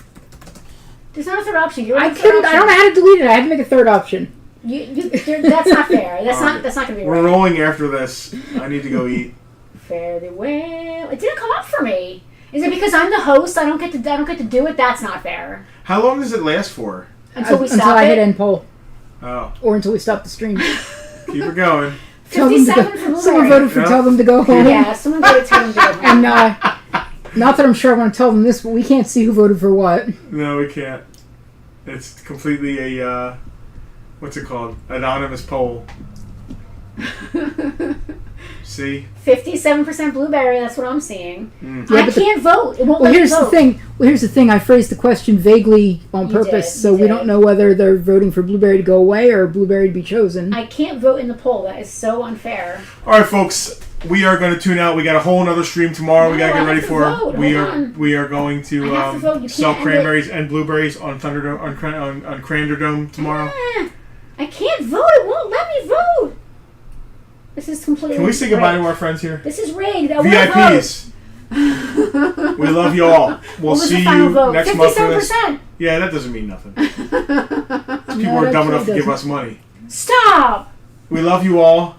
There's not a third option. You're I on the third couldn't. I option. don't know how to delete it. I had to make a third option. That's not fair. That's not gonna be We're right. rolling after this. I need to go eat. Fairly well. It didn't come up for me. Is it because I'm the host? I don't get to do it. That's not fair. How long does it last for? Until we stop Until I hit it. end poll, Oh, or until we stop the stream. keep it going. Tell them to 57 go. for Someone Blu-ray. voted for Yeah. tell them to go home. Yeah, someone voted tell them to go home. And not that I'm sure I want to tell them this, but we can't see who voted for what. No, we can't. It's completely a what's it called? Anonymous poll. See? 57% blueberry. That's what I'm seeing. Mm. Yeah, I but can't vote. It won't Well, let here's me the vote. thing. Here's the thing. I phrased the question vaguely on You purpose, did, so you we did. don't know whether they're voting for blueberry to go away or blueberry to be chosen. I can't vote in the poll. That is so unfair. All right, folks. We are going to tune out. We got a whole another stream tomorrow. we No, got to I get ready have to for. vote. We Hold are on. we are going to, I have to vote. You sell can't end it. cranberries and blueberries on Thunderdome on Thunderdome tomorrow. I can't vote. It won't let me vote. This is completely. Can we say goodbye rigged. to our friends here? This is rigged. I wanna vote. VIPs. We love you all. We'll What was see the final you vote? next month for this. 57%. Yeah, that doesn't mean nothing. People No, are that dumb sure enough to give doesn't. us money. Stop. We love you all.